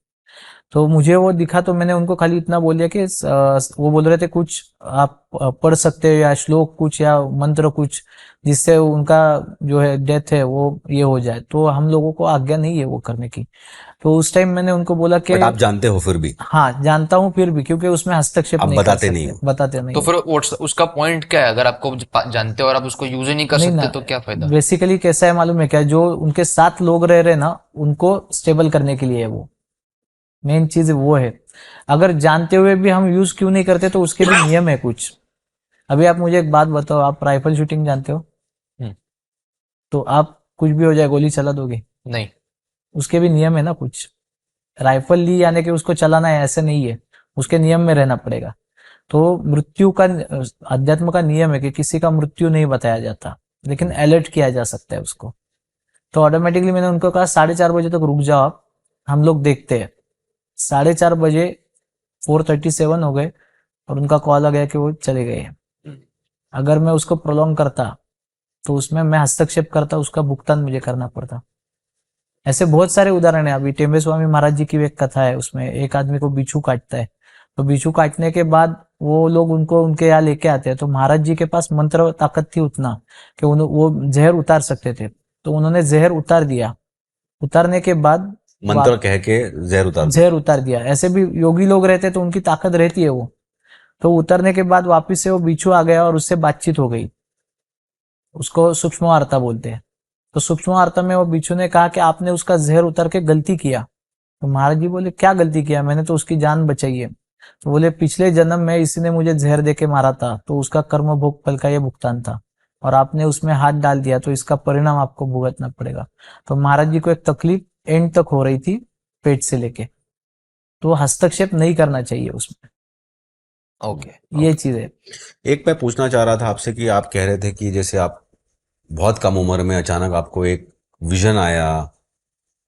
तो मुझे वो दिखा तो मैंने उनको खाली इतना बोल दिया कि वो बोल रहे थे कुछ आप पढ़ सकते हो या श्लोक कुछ या मंत्र कुछ जिससे उनका जो है डेथ है वो ये हो जाए, तो हम लोगों को आज्ञा नहीं है वो करने की। तो उस टाइम मैंने उनको बोला कि बट आप जानते हो फिर भी हाँ जानता हूँ फिर भी, क्योंकि उसमें हस्तक्षेप आप नहीं कर बताते नहीं सकते, हो। बताते नहीं तो हो। फिर उसका पॉइंट क्या है? अगर आपको जानते हो और आप उसको यूज ही नहीं कर नहीं सकते ना, तो क्या फायदा? बेसिकली कैसा है मालूम है क्या, जो उनके साथ लोग रह रहे ना उनको स्टेबल करने के लिए है वो, मेन चीज वो है। अगर जानते हुए भी हम यूज क्यों नहीं करते तो उसके भी नियम है कुछ। अभी आप मुझे एक बात बताओ, आप राइफल शूटिंग जानते हो? हम्म, तो आप कुछ भी हो जाए गोली चला दोगे? नहीं। उसके भी नियम है ना कुछ। राइफल ली यानी कि उसको चलाना है ऐसे नहीं है, उसके नियम में रहना पड़ेगा। तो मृत्यु का, अध्यात्म का नियम है कि किसी का मृत्यु नहीं बताया जाता, लेकिन अलर्ट किया जा सकता है उसको। तो ऑटोमेटिकली मैंने उनको कहा 4:30 बजे तक रुक जाओ आप, हम लोग देखते हैं। 4:30 बजे 4:37 हो गए और उनका कॉल आ गया कि वो चले गए हैं। अगर मैं उसको प्रोलॉन्ग करता तो उसमें मैं हस्तक्षेप करता, उसका भुगतान मुझे करना पड़ता। ऐसे बहुत सारे उदाहरण है। अभी टेम्बे स्वामी महाराज जी की भी एक कथा है, उसमें एक आदमी को बिच्छू काटता है, तो बिच्छू काटने के बाद वो लोग उनको उनके यहाँ लेके आते हैं, तो महाराज जी के पास मंत्र ताकत थी उतना कि वो जहर उतार सकते थे। तो उन्होंने जहर उतार दिया, उतारने के बाद मंत्र कह के जहर उतार दिया। जहर उतार दिया। ऐसे भी योगी लोग रहते तो उनकी ताकत रहती है वो। तो उतरने के बाद वापिस से वो बिच्छू आ गया और उससे बातचीत हो गई। उसको सूक्ष्म वार्ता बोलते हैं। तो सूक्ष्म वार्ता में वो बिच्छू ने कहा कि आपने उसका जहर उतार के गलती किया। तो महाराज जी बोले क्या गलती किया, मैंने तो उसकी जान बचाई है। तो बोले पिछले जन्म में इसी ने मुझे जहर दे के मारा था, तो उसका कर्म भोग फल का ये भुगतान था, और आपने उसमें हाथ डाल दिया तो इसका परिणाम आपको भुगतना पड़ेगा। तो महाराज जी को एक तकलीफ एंड तक हो रही थी पेट से लेके, तो हस्तक्षेप नहीं करना चाहिए उसमें। ओके। ये चीज है। एक मैं पूछना चाह रहा था आपसे कि आप कह रहे थे कि जैसे आप बहुत कम उम्र में अचानक आपको एक विजन आया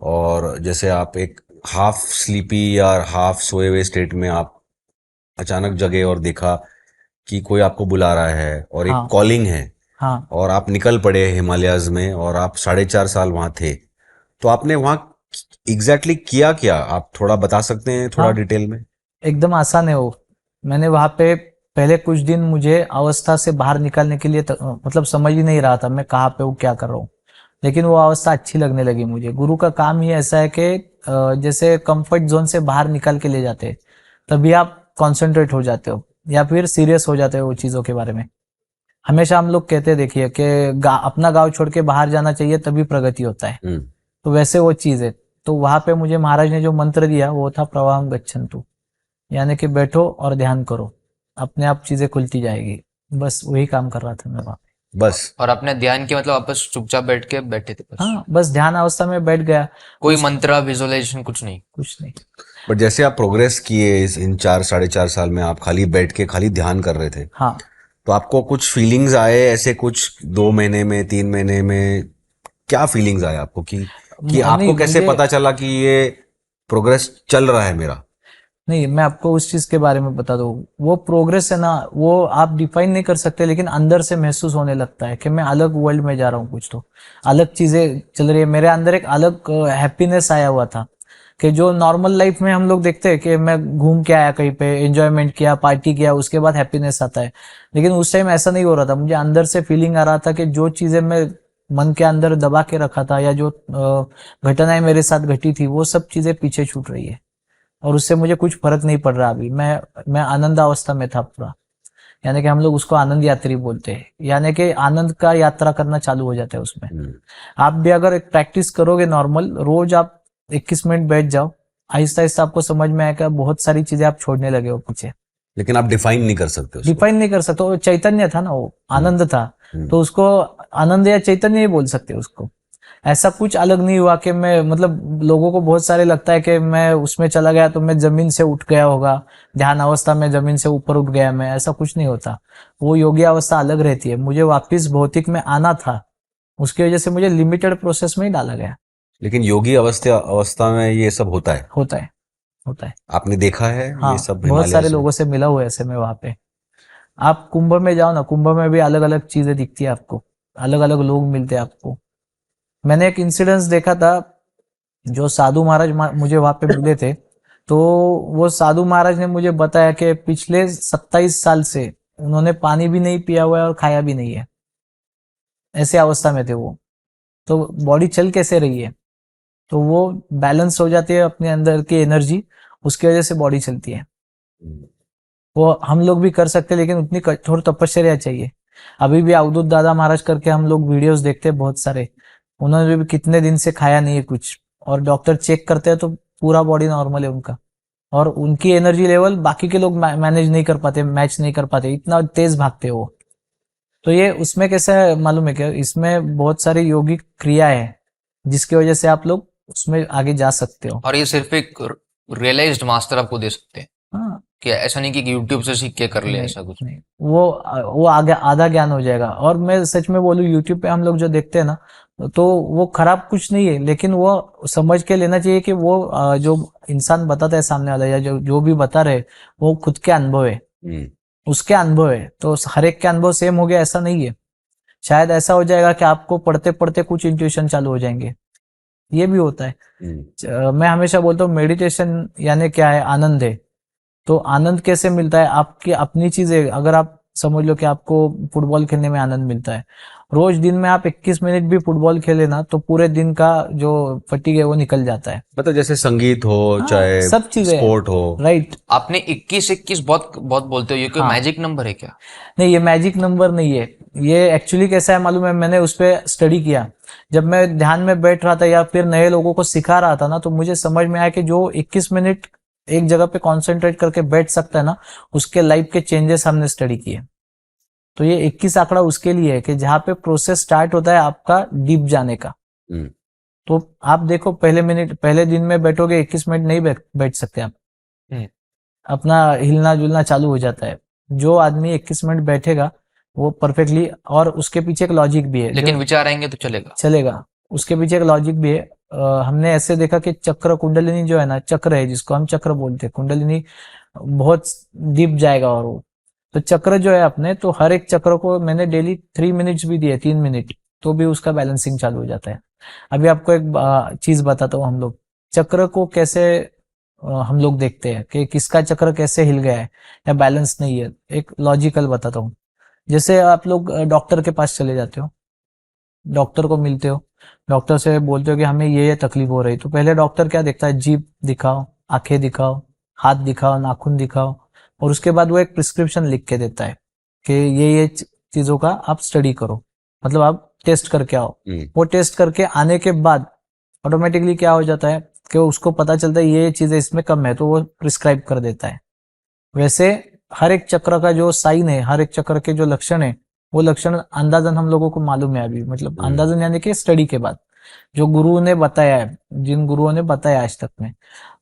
और जैसे आप एक हाफ स्लीपी या हाफ सोए हुए स्टेट में आप अचानक जगे और देखा कि कोई आपको बुला रहा है और एक हाँ कॉलिंग है हाँ। और आप निकल पड़े हिमालयाज में और आप 4.5 साल वहां थे। तो आपने वहां एग्जैक्टली किया क्या, आप थोड़ा बता सकते हैं थोड़ा हाँ डिटेल में? एकदम आसान है वो। मैंने वहां पे पहले कुछ दिन मुझे अवस्था से बाहर निकालने के लिए मतलब समझ ही नहीं रहा था मैं कहाँ पे हूँ क्या कर रहा हूँ, लेकिन वो अवस्था अच्छी लगने लगी मुझे। गुरु का काम ही ऐसा है कि जैसे कंफर्ट जोन से बाहर निकाल के ले जाते हैं, तभी आप कॉन्सेंट्रेट हो जाते हो या फिर सीरियस हो जाते हो वो चीजों के बारे में। हमेशा हम लोग कहते हैं देखिए कि अपना गांव छोड़ के बाहर जाना चाहिए तभी प्रगति होता है। हम्म। तो वैसे वो चीज है। तो वहां पे मुझे महाराज ने जो मंत्र दिया वो था प्रवाहम गच्छन्तु, यानी कि बैठो और ध्यान करो, अपने आप चीजें खुलती जाएगी। बस वही काम कर रहा था मैं वहां पे। बस। और अपने ध्यान की मतलब आपस चुपचाप बैठ के बैठे थे बस? हाँ बस ध्यान अवस्था में बैठ गया। कोई मंत्र विजुअलाइजेशन कुछ नहीं? कुछ नहीं। बट जैसे आप प्रोग्रेस किए इन 4 साढ़े 4 साल में, आप खाली बैठ के खाली ध्यान कर रहे थे, हाँ तो आपको कुछ फीलिंग्स आए ऐसे कुछ 2 महीने में 3 महीने में? क्या फीलिंग्स आए आपको कि नहीं आपको कैसे मुझे पता चला कि ये प्रोग्रेस चल रहा है मेरा? नहीं, मैं आपको उस चीज के बारे में बता दूं। वो प्रोग्रेस है ना, वो आप डिफाइन नहीं कर सकते, लेकिन अंदर से महसूस होने लगता है कि मैं अलग वर्ल्ड में जा रहा हूँ, कुछ तो अलग चीजें चल रही है मेरे अंदर। एक अलग हैप्पीनेस आया हुआ था कि जो नॉर्मल लाइफ में हम लोग देखते हैं कि मैं घूम के आया कहीं पे, एंजॉयमेंट किया, पार्टी किया, उसके बाद हैप्पीनेस आता है। लेकिन उस टाइम ऐसा नहीं हो रहा था। मुझे अंदर से फीलिंग आ रहा था कि जो चीजें मैं मन के अंदर दबा के रखा था या जो घटनाएं मेरे साथ घटी थी वो सब चीजें पीछे छूट रही है, और उससे मुझे कुछ फर्क नहीं पड़ रहा। अभी मैं आनंद अवस्था में था पूरा, यानी कि हम लोग उसको आनंद यात्री बोलते हैं, यानी कि आनंद का यात्रा करना चालू हो जाता है उसमें। आप भी अगर एक प्रैक्टिस करोगे नॉर्मल, रोज आप 21 मिनट बैठ जाओ, आहिस्ता आहिस्ता आपको समझ में आएगा, बहुत सारी चीजें आप छोड़ने लगे हो पीछे। लेकिन आप डिफाइन नहीं कर सकते उसको। डिफाइन नहीं कर सकते, वो चैतन्य था ना, वो आनंद था। तो उसको आनंद या चैतन्य ही बोल सकते उसको। ऐसा कुछ अलग नहीं हुआ कि मैं, मतलब लोगों को बहुत सारे लगता है कि मैं उसमें चला गया तो मैं जमीन से उठ गया होगा, ध्यान अवस्था में जमीन से ऊपर उठ गया मैं, ऐसा कुछ नहीं होता। वो योगी अवस्था अलग रहती है। मुझे वापिस भौतिक में आना था, उसकी वजह से मुझे लिमिटेड प्रोसेस में ही डाला गया। लेकिन योगी अवस्था अवस्था में ये सब होता है? होता है, होता है। आपने देखा है ये हाँ, सब बहुत सारे हिमालय में? लोगों से मिला हुआ है ऐसे में वहां पे। आप कुंभ में जाओ ना, कुंभ में भी अलग अलग चीजें दिखती है आपको, अलग अलग लोग मिलते हैं आपको। मैंने एक इंसिडेंस देखा था, जो साधु महाराज मुझे वहां पे मिले थे, तो वो साधु महाराज ने मुझे बताया कि पिछले 27 साल से उन्होंने पानी भी नहीं पिया हुआ है और खाया भी नहीं है, ऐसे अवस्था में थे वो। तो बॉडी चल कैसे रही है? तो वो बैलेंस हो जाती है अपने अंदर की एनर्जी, उसकी वजह से बॉडी चलती है। वो हम लोग भी कर सकते हैं, लेकिन उतनी कठोर तपस्या चाहिए। अभी भी अवधूत दादा महाराज करके हम लोग वीडियोस देखते हैं बहुत सारे, उन्होंने भी कितने दिन से खाया नहीं है कुछ, और डॉक्टर चेक करते हैं तो पूरा बॉडी नॉर्मल है उनका। और उनकी एनर्जी लेवल बाकी के लोग मैनेज नहीं कर पाते, मैच नहीं कर पाते, इतना तेज भागते हैं वो। तो ये उसमें कैसा है मालूम है क्या? इसमें बहुत सारी योगिक क्रिया है जिसकी वजह से आप लोग उसमें आगे जा सकते हो। और ये सिर्फ एक रियलाइज्ड मास्टर आपको दे सकते हैं, हाँ, कि ऐसा नहीं कि यूट्यूब से सीख के कर ले नहीं ऐसा कुछ। नहीं, वो आगे आधा ज्ञान हो जाएगा। और मैं सच में बोलूं, यूट्यूब पे हम लोग जो देखते हैं ना, तो वो खराब कुछ नहीं है, लेकिन वो समझ के लेना चाहिए कि वो जो इंसान बताता है सामने वाला, या जो जो भी बता रहे, वो खुद के अनुभव है, उसके अनुभव है। तो हर एक के अनुभव सेम हो गया ऐसा नहीं है। शायद ऐसा हो जाएगा कि आपको पढ़ते पढ़ते कुछ इंट्यूशन चालू हो जाएंगे, ये भी होता है। मैं हमेशा बोलता हूँ, मेडिटेशन यानी क्या है? आनंद है। तो आनंद कैसे मिलता है? आपकी अपनी चीजें, अगर आप समझ लो कि आपको फुटबॉल खेलने में आनंद मिलता है, रोज दिन में आप 21 मिनट भी फुटबॉल खेले ना, तो पूरे दिन का जो फटीग है वो निकल जाता है। मतलब जैसे संगीत हो, हाँ, चाहे सब चीजें स्पोर्ट हो। राइट। आपने 21-21 बहुत बहुत बोलते हो, ये कोई हाँ। मैजिक नंबर है क्या? नहीं, ये मैजिक नंबर नहीं है। ये एक्चुअली कैसा है मालूम है? मैंने उस पर स्टडी किया। जब मैं ध्यान में बैठ रहा था या फिर नए लोगों को सिखा रहा था ना, तो मुझे समझ में आया कि जो 21 मिनट एक जगह पे कंसंट्रेट करके बैठ सकता है ना, उसके लाइफ के चेंजेस हमने स्टडी किए। तो ये 21 आंकड़ा उसके लिए है कि जहां पे प्रोसेस स्टार्ट होता है आपका डीप जाने का। तो आप देखो, पहले दिन में बैठोगे 21 मिनट नहीं बैठ सकते आप, अपना हिलना जुलना चालू हो जाता है। जो आदमी 21 मिनट बैठेगा वो परफेक्टली, और उसके पीछे एक लॉजिक भी है, लेकिन जो विचार आएंगे तो चलेगा। उसके पीछे एक लॉजिक भी है। हमने ऐसे देखा कि चक्र, कुंडलिनी जो है ना, चक्र है जिसको हम चक्र बोलते हैं, कुंडलिनी बहुत डीप जाएगा। और वो तो चक्र जो है अपने, तो हर एक चक्र को मैंने डेली 3 मिनट्स भी दिए, 3 मिनट, तो भी उसका बैलेंसिंग चालू हो जाता है। अभी आपको एक चीज बताता हूँ। हम लोग चक्र को कैसे हम लोग देखते हैं कि किसका चक्र कैसे हिल गया है या बैलेंस नहीं है। एक लॉजिकल बताता हूँ। जैसे आप लोग डॉक्टर के पास चले जाते हो, डॉक्टर को मिलते हो, डॉक्टर से बोलते हो कि हमें ये तकलीफ हो रही, तो पहले डॉक्टर क्या देखता है? जीभ दिखाओ, आंखें दिखाओ, हाथ दिखाओ, नाखून दिखाओ, और उसके बाद वो एक प्रिस्क्रिप्शन लिख के देता है कि ये चीजों का आप स्टडी करो, मतलब आप टेस्ट करके आओ। वो टेस्ट करके आने के बाद ऑटोमेटिकली क्या हो जाता है कि उसको पता चलता है ये चीजें इसमें कम है, तो वो प्रिस्क्राइब कर देता है। वैसे हर एक चक्र का जो साइन है, हर एक चक्र के जो लक्षण है, वो लक्षण अंदाजन हम लोगों को मालूम है अभी, मतलब अंदाजन यानी कि स्टडी के बाद जो गुरुओं ने बताया है, जिन गुरुओं ने बताया आज तक में,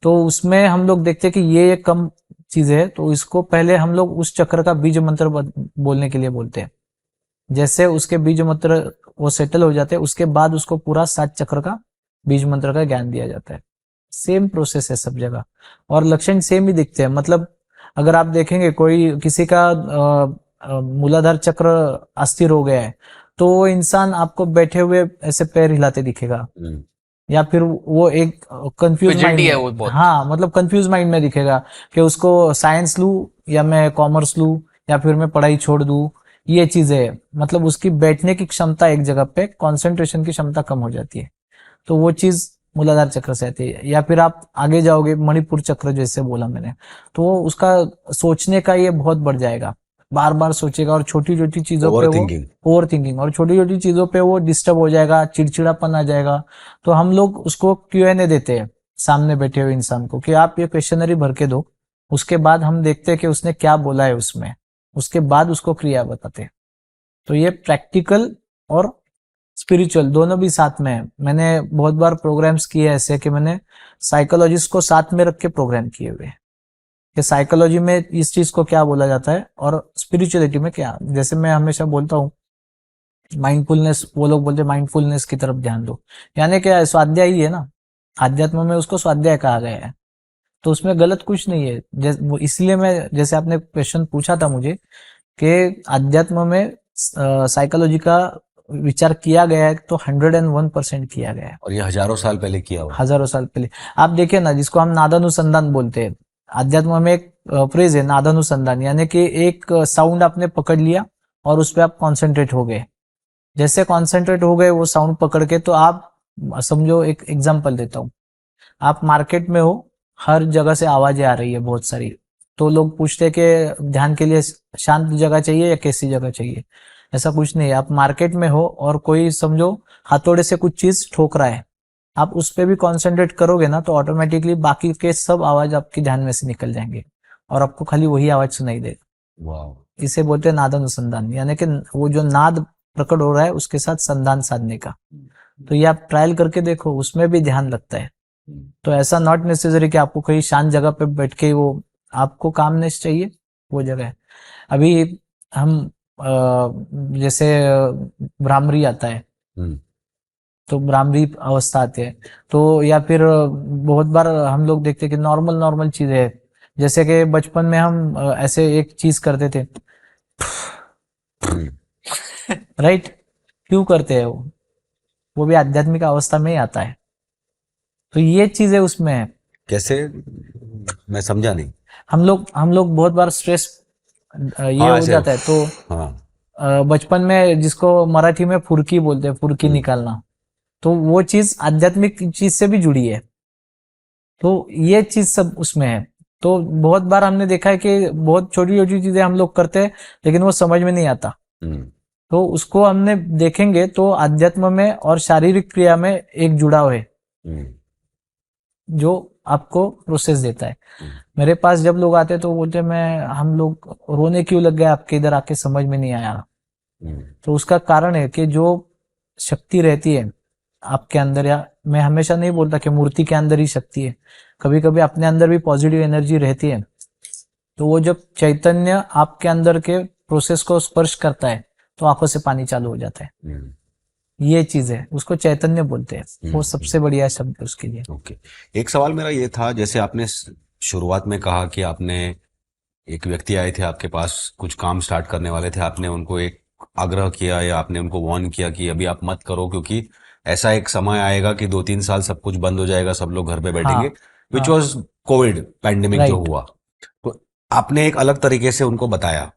तो उसमें हम लोग देखते हैं कि ये कम चीज है, तो इसको पहले हम लोग उस चक्र का बीज मंत्र बोलने के लिए बोलते हैं। जैसे उसके बीज मंत्र वो सेटल हो जाते हैं, उसके बाद उसको पूरा 7 चक्र का बीज मंत्र का ज्ञान दिया जाता है। सेम प्रोसेस है सब जगह, और लक्षण सेम ही दिखते हैं। मतलब अगर आप देखेंगे कोई किसी का मूलाधार चक्र अस्थिर हो गया है, तो वो इंसान आपको बैठे हुए ऐसे पैर हिलाते दिखेगा, या फिर वो एक कंफ्यूज Fidgety माइंड है वो में, बहुत। हाँ मतलब कंफ्यूज माइंड में दिखेगा कि उसको साइंस लूं या मैं कॉमर्स लूं या फिर मैं पढ़ाई छोड़ दूं, ये चीजें है। मतलब उसकी बैठने की क्षमता एक जगह पे, कंसंट्रेशन की क्षमता कम हो जाती है, तो वो चीज मूलाधार चक्र से आती है। या फिर आप आगे जाओगे, मणिपुर चक्र जैसे बोला मैंने, तो उसका सोचने का ये बहुत बढ़ जाएगा, बार बार सोचेगा, और छोटी छोटी चीजों पे वो ओवर थिंकिंग, और छोटी छोटी चीजों पे वो डिस्टर्ब हो जाएगा, चिड़चिड़ापन आ जाएगा। तो हम लोग उसको Q&A देते हैं सामने बैठे हुए इंसान को कि आप ये क्वेश्चनरी भर के दो, उसके बाद हम देखते हैं कि उसने क्या बोला है उसमें, उसके बाद उसको क्रिया बताते हैं। तो ये प्रैक्टिकल और स्पिरिचुअल दोनों भी साथ में है। मैंने बहुत बार प्रोग्राम्स किए ऐसे कि मैंने साइकोलॉजिस्ट को साथ में रख के प्रोग्राम किए हुए हैं कि साइकोलॉजी में इस चीज को क्या बोला जाता है और स्पिरिचुअलिटी में क्या। जैसे मैं हमेशा बोलता हूँ माइंडफुलनेस, वो लोग बोलते हैं माइंडफुलनेस की तरफ ध्यान दो, यानी क्या है? स्वाध्याय ही है ना, आध्यात्म में उसको स्वाध्याय कहा गया है, तो उसमें गलत कुछ नहीं है। इसलिए मैं, जैसे आपने क्वेश्चन पूछा था मुझे कि अध्यात्म में साइकोलॉजी का विचार किया गया है तो 101% किया गया है, और ये हजारों साल पहले किया हुआ है। हजारों साल पहले। आप देखिए ना, जिसको हम नादानुसंधान बोलते हैं, अध्यात्म में एक फ्रेज है नादानुसंधान, यानी कि एक साउंड आपने पकड़ लिया और उस पर आप कॉन्सेंट्रेट हो गए। जैसे कॉन्सेंट्रेट हो गए वो साउंड पकड़ के, तो आप समझो, एक एग्जांपल देता हूँ, आप मार्केट में हो, हर जगह से आवाजें आ रही है बहुत सारी, तो लोग पूछते हैं कि ध्यान के लिए शांत जगह चाहिए या कैसी जगह चाहिए। ऐसा कुछ नहीं है, आप मार्केट में हो और कोई समझो हथौड़े से कुछ चीज ठोक रहा है, आप उस पर भी कॉन्सेंट्रेट करोगे ना तो ऑटोमेटिकली बाकी के सब आवाज आपके ध्यान में से निकल जाएंगे और आपको खाली वही आवाज सुनाई देगा। वाह। इसे बोलते हैं नाद अनुसंधान, यानी कि वो जो नाद प्रकट हो रहा है उसके साथ संधान साधने का। तो ये आप ट्रायल करके देखो, उसमें भी ध्यान लगता है। तो ऐसा नॉट नेसेसरी कि आपको कहीं शांत जगह पे बैठ के वो, आपको कामनेस चाहिए वो जगह है। अभी हम जैसे भ्रामरी आता है, तो भ्रामरी अवस्था आती है, तो या फिर बहुत बार हम लोग देखते हैं कि नॉर्मल नॉर्मल चीजें है, जैसे कि बचपन में हम ऐसे एक चीज करते थे, राइट, क्यों करते हैं वो भी आध्यात्मिक अवस्था में ही आता है। तो ये चीजें उसमें है। कैसे, मैं समझा नहीं। हम लोग बहुत बार स्ट्रेस ये हाँ हो ऐसे, जाता है, तो हाँ। बचपन में जिसको मराठी में फुर्की बोलते हैं, फुर्की निकालना, तो वो चीज आध्यात्मिक चीज से भी जुड़ी है। तो ये चीज सब उसमें है। तो बहुत बार हमने देखा है कि बहुत छोटी छोटी चीजें हम लोग करते हैं लेकिन वो समझ में नहीं आता, तो उसको हमने देखेंगे तो अध्यात्म में और शारीरिक क्रिया में एक जुड़ाव है जो आपको प्रोसेस देता है। मेरे पास जब लोग आते हैं तो बोलते हैं मैं, हम लोग रोने क्यों लग गए आपके इधर आके, समझ में नहीं आया। तो उसका कारण है कि जो शक्ति रहती है आपके अंदर, या मैं हमेशा नहीं बोलता कि मूर्ति के अंदर ही शक्ति है, कभी कभी अपने अंदर भी पॉजिटिव एनर्जी रहती है, तो वो जब चैतन्य आपके अंदर के प्रोसेस को स्पर्श करता है तो आंखों से पानी चालू हो जाता है। ये चीज है, उसको चैतन्य बोलते हैं, वो सबसे बढ़िया शब्द है उसके लिए। ओके। एक सवाल मेरा ये था, जैसे आपने शुरुआत में कहा कि आपने, एक व्यक्ति आए थे आपके पास, कुछ काम स्टार्ट करने वाले थे, आपने उनको एक आग्रह किया या आपने उनको वार्न किया कि अभी आप मत करो क्योंकि ऐसा एक समय आएगा कि 2-3 साल सब कुछ बंद हो जाएगा, सब लोग घर पे बैठेंगे, विच वॉज कोविड पैंडेमिक जो हुआ। तो आपने एक अलग तरीके से उनको बताया,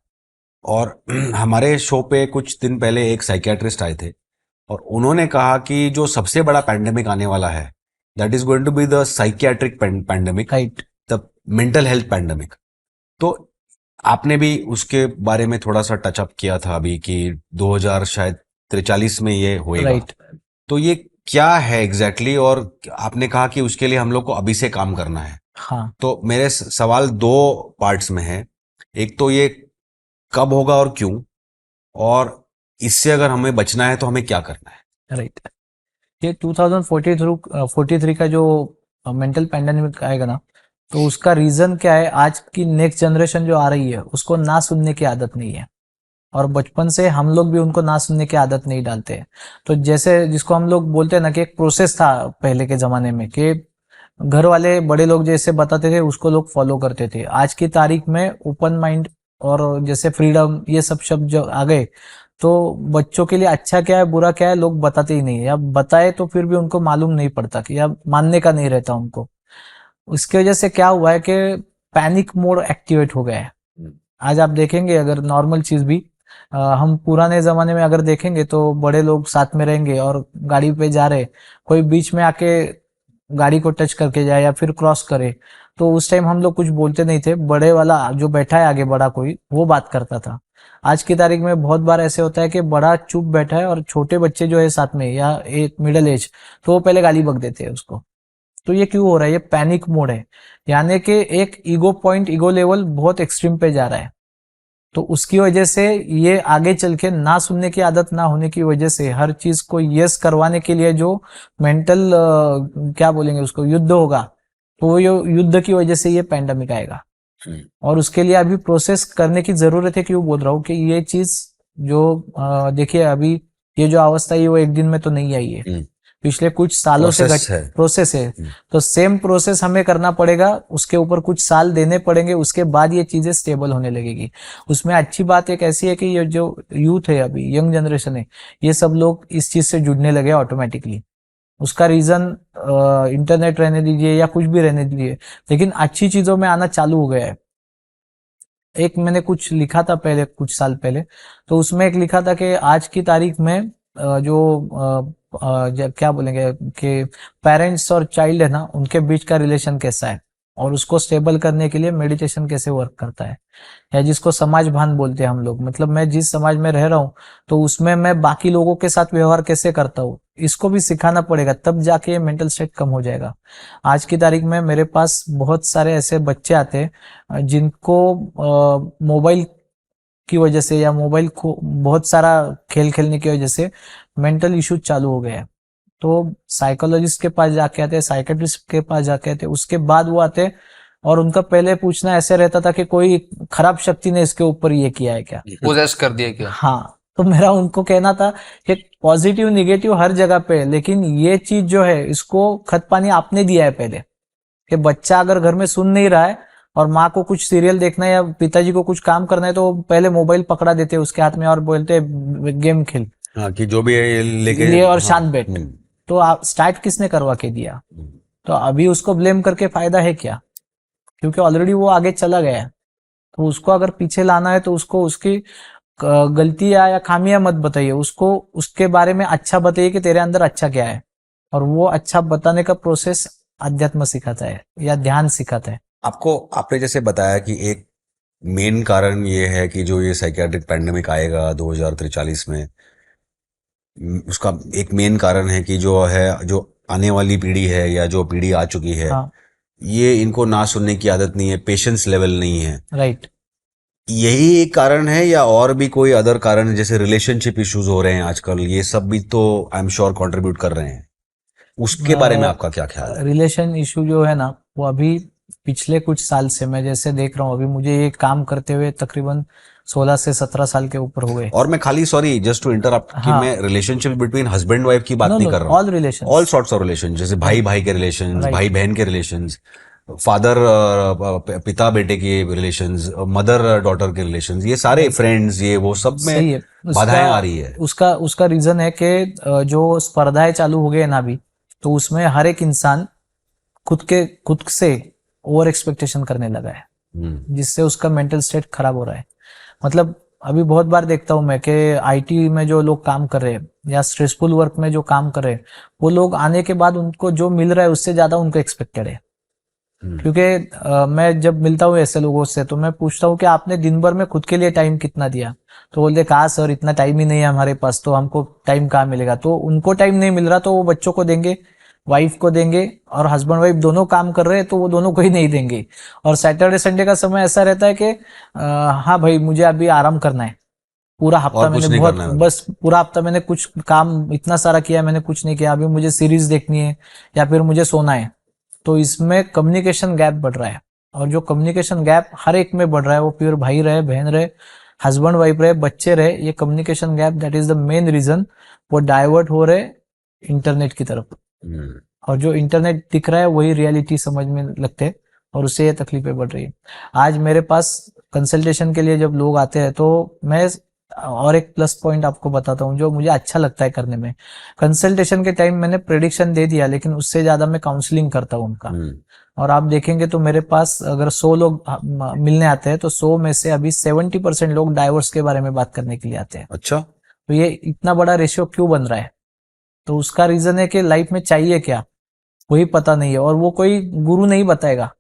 और हमारे शो पे कुछ दिन पहले एक साइकियाट्रिस्ट आए थे और उन्होंने कहा कि जो सबसे बड़ा पैंडेमिक आने वाला है, that is going to be the psychiatric pandemic, the mental health pandemic. तो आपने भी उसके बारे में थोड़ा सा टचअप किया था अभी कि 2043 में ये होएगा। तो ये क्या है एग्जैक्टली और आपने कहा कि उसके लिए हम लोग को अभी से काम करना है। तो मेरे सवाल 2 पार्ट्स में है। एक तो ये कब होगा और क्यों, और इससे अगर हमें बचना है तो हमें क्या करना है। राइट। ये 2043 का जो मेंटल पैंडेमिक आएगा ना, तो उसका रीजन क्या है, आज की नेक्स्ट जनरेशन जो आ रही है उसको ना सुनने की आदत नहीं है, और बचपन से हम लोग भी उनको ना सुनने की आदत नहीं डालते हैं। तो जैसे जिसको हम लोग बोलते हैं ना कि एक प्रोसेस था पहले के जमाने में कि घर वाले बड़े लोग जैसे बताते थे उसको लोग फॉलो करते थे। आज की तारीख में ओपन माइंड और जैसे फ्रीडम, ये सब शब्द जो आ गए, तो बच्चों के लिए अच्छा क्या है बुरा क्या है लोग बताते ही नहीं है, या बताए तो फिर भी उनको मालूम नहीं पड़ता कि, या मानने का नहीं रहता उनको। उसकी वजह से क्या हुआ है कि पैनिक मोड एक्टिवेट हो गया है। आज आप देखेंगे अगर नॉर्मल चीज भी, हम पुराने जमाने में अगर देखेंगे तो बड़े लोग साथ में रहेंगे और गाड़ी पे जा रहे, कोई बीच में आके गाड़ी को टच करके जाए या फिर क्रॉस करे, तो उस टाइम हम लोग कुछ बोलते नहीं थे, बड़े वाला जो बैठा है आगे बड़ा कोई वो बात करता था। आज की तारीख में बहुत बार ऐसे होता है कि बड़ा चुप बैठा है और छोटे बच्चे जो है साथ में या एक मिडिल एज, तो वो पहले गाली बक देते हैं उसको। तो ये क्यों हो रहा है, ये पैनिक मोड है, यानी कि एक ईगो पॉइंट, ईगो लेवल बहुत एक्सट्रीम पे जा रहा है। तो उसकी वजह से ये आगे चल के ना सुनने की आदत ना होने की वजह से हर चीज को यस करवाने के लिए जो मेंटल क्या बोलेंगे उसको, युद्ध होगा, तो ये युद्ध की वजह से ये पैंडेमिक आएगा। और उसके लिए अभी प्रोसेस करने की जरूरत है। क्यों बोल रहा हूँ कि ये चीज जो देखिए अभी ये जो अवस्था है वो एक दिन में तो नहीं आई है, पिछले कुछ सालों से प्रोसेस है। प्रोसेस है, तो सेम प्रोसेस हमें करना पड़ेगा, उसके ऊपर कुछ साल देने पड़ेंगे, उसके बाद ये चीजें स्टेबल होने लगेगी। उसमें अच्छी बात एक ऐसी है कि ये जो यूथ है, अभी यंग जनरेशन है, ये सब लोग इस चीज से जुड़ने लगे ऑटोमेटिकली। उसका रीजन इंटरनेट रहने दीजिए या कुछ भी रहने दीजिए, लेकिन अच्छी चीजों में आना चालू हो गया है। एक मैंने कुछ लिखा था पहले, कुछ साल पहले, तो उसमें एक लिखा था कि आज की तारीख में क्या बोलेंगे कि पेरेंट्स और चाइल्ड है ना, उनके बीच का रिलेशन कैसा है, और उसको स्टेबल करने के लिए मेडिटेशन कैसे वर्क करता है, या जिसको समाज भान बोलते हैं हम लोग। मतलब मैं जिस समाज में रह रहा हूँ, तो उसमें मैं बाकी लोगों के साथ व्यवहार कैसे करता हूँ, इसको भी सिखाना पड़ेगा, तब जाके ये मेंटल स्टेट कम हो जाएगा। आज की तारीख में मेरे पास बहुत सारे ऐसे बच्चे आते हैं जिनको मोबाइल की वजह से या मोबाइल को बहुत सारा खेल खेलने की वजह से मेंटल इश्यू चालू हो गया है। तो साइकोलॉजिस्ट के पास जाके आते हैं, साइकेट्रिस्ट के पास जाके आते हैं, उसके बाद वो आते हैं, और उनका पहले पूछना ऐसे रहता था कि कोई खराब शक्ति ने इसके ऊपर ये किया है क्या। पोजेस कर दिया क्या? हाँ, तो मेरा उनको कहना था कि पॉजिटिव निगेटिव हर जगह पे है, लेकिन ये चीज जो है इसको खत पानी आपने दिया है पहले। कि बच्चा अगर घर में सुन नहीं रहा है और माँ को कुछ सीरियल देखना है या पिताजी को कुछ काम करना है, तो पहले मोबाइल पकड़ा देते हैं उसके हाथ में और बोलते गेम खेल, हाँ, कि जो भी है लेके लिए और हाँ, शांत बैठ। तो आप स्टार्ट किसने करवा के दिया? तो अभी उसको ब्लेम करके फायदा है क्या? क्योंकि ऑलरेडी वो आगे चला गया है। तो उसको अगर पीछे लाना है तो उसको उसकी गलतियां या खामियां मत बताइए, उसको उसके बारे में अच्छा बताइए कि तेरे अंदर अच्छा क्या है, और वो अच्छा बताने का प्रोसेस अध्यात्म सिखाता है या ध्यान सिखाता है। आपने जैसे बताया कि एक मेन कारण ये है कि जो ये साइकियाट्रिक पैंडेमिक आएगा 2043 में, उसका एक मेन कारण है कि जो आने वाली पीढ़ी है या जो पीढ़ी आ चुकी है, हाँ, ये इनको ना सुनने की आदत नहीं है, पेशेंस लेवल नहीं है। राइट। यही एक कारण है या और भी कोई अदर कारण है? जैसे रिलेशनशिप इश्यूज हो रहे हैं आजकल, ये सब भी तो आई एम श्योर कंट्रीब्यूट कर रहे हैं। उसके बारे में आपका क्या ख्याल है? रिलेशन इशू जो है ना, वो अभी पिछले कुछ साल से मैं जैसे देख रहा हूँ, अभी मुझे ये काम करते हुए तकरीबन 16 से 17 साल के ऊपर हो गए। और मैं खाली सॉरी जस्ट टू इंटरप्ट कि हाँ, मैं रिलेशनशिप बिटवीन हस्बैंड वाइफ की बात नो नहीं नो, कर रहा हूँ। All relation, all sorts of relation, जैसे भाई भाई के रिलेशंस, Right. भाई बहन के रिलेशंस, फादर पिता बेटे के रिलेशंस, मदर डॉटर के रिलेशंस, ये सारे फ्रेंड्स, ये वो सब सही में है। बाधाएं आ रही है। उसका रीजन है कि जो स्पर्धाएं चालू हो गए ना अभी, तो उसमें हर एक इंसान खुद से ओवर एक्सपेक्टेशन करने लगा है, जिससे उसका मेंटल स्टेट खराब हो रहा है। मतलब अभी बहुत बार देखता हूं मैं कि आईटी में जो लोग काम कर रहे हैं या स्ट्रेसफुल वर्क में जो काम कर रहे हैं, वो लोग आने के बाद उनको जो मिल रहा है उससे ज्यादा उनको एक्सपेक्टेड है। क्योंकि मैं जब मिलता हूँ ऐसे लोगों से, तो मैं पूछता हूँ कि आपने दिन भर में खुद के लिए टाइम कितना दिया? तो बोलते कहा सर इतना टाइम ही नहीं है हमारे पास, तो हमको टाइम कहाँ मिलेगा। तो उनको टाइम नहीं मिल रहा तो वो बच्चों को देंगे, वाइफ को देंगे, और हस्बैंड वाइफ दोनों काम कर रहे हैं तो वो दोनों को ही नहीं देंगे। और सैटरडे संडे का समय ऐसा रहता है कि हाँ भाई मुझे अभी आराम करना है, पूरा हफ्ता और कुछ मैंने नहीं बहुत करना है। बस पूरा हफ्ता मैंने कुछ काम इतना सारा किया, मैंने कुछ नहीं किया, अभी मुझे सीरीज देखनी है या फिर मुझे सोना है। तो इसमें कम्युनिकेशन गैप बढ़ रहा है, और जो कम्युनिकेशन गैप हर एक में बढ़ रहा है, वो प्योर भाई रहे, बहन रहे, हस्बैंड वाइफ रहे, बच्चे रहे, ये communication gap that is the main reason वो डाइवर्ट हो रहे इंटरनेट की तरफ। और जो इंटरनेट दिख रहा है वही रियलिटी समझ में लगते हैं, और उससे ये तकलीफें बढ़ रही है। आज मेरे पास कंसल्टेशन के लिए जब लोग आते हैं, तो मैं और एक प्लस पॉइंट आपको बताता हूँ जो मुझे अच्छा लगता है करने में। कंसल्टेशन के टाइम मैंने प्रेडिक्शन दे दिया, लेकिन उससे ज्यादा मैं काउंसलिंग करता हूँ उनका। और आप देखेंगे तो मेरे पास अगर 100 लोग मिलने आते हैं, तो 100 में से अभी 70% लोग डाइवोर्स के बारे में बात करने के लिए आते हैं। अच्छा, तो ये इतना बड़ा रेशियो क्यों बन रहा है? तो उसका रीजन है कि लाइफ में चाहिए क्या वही पता नहीं है, और वो कोई गुरु नहीं बताएगा।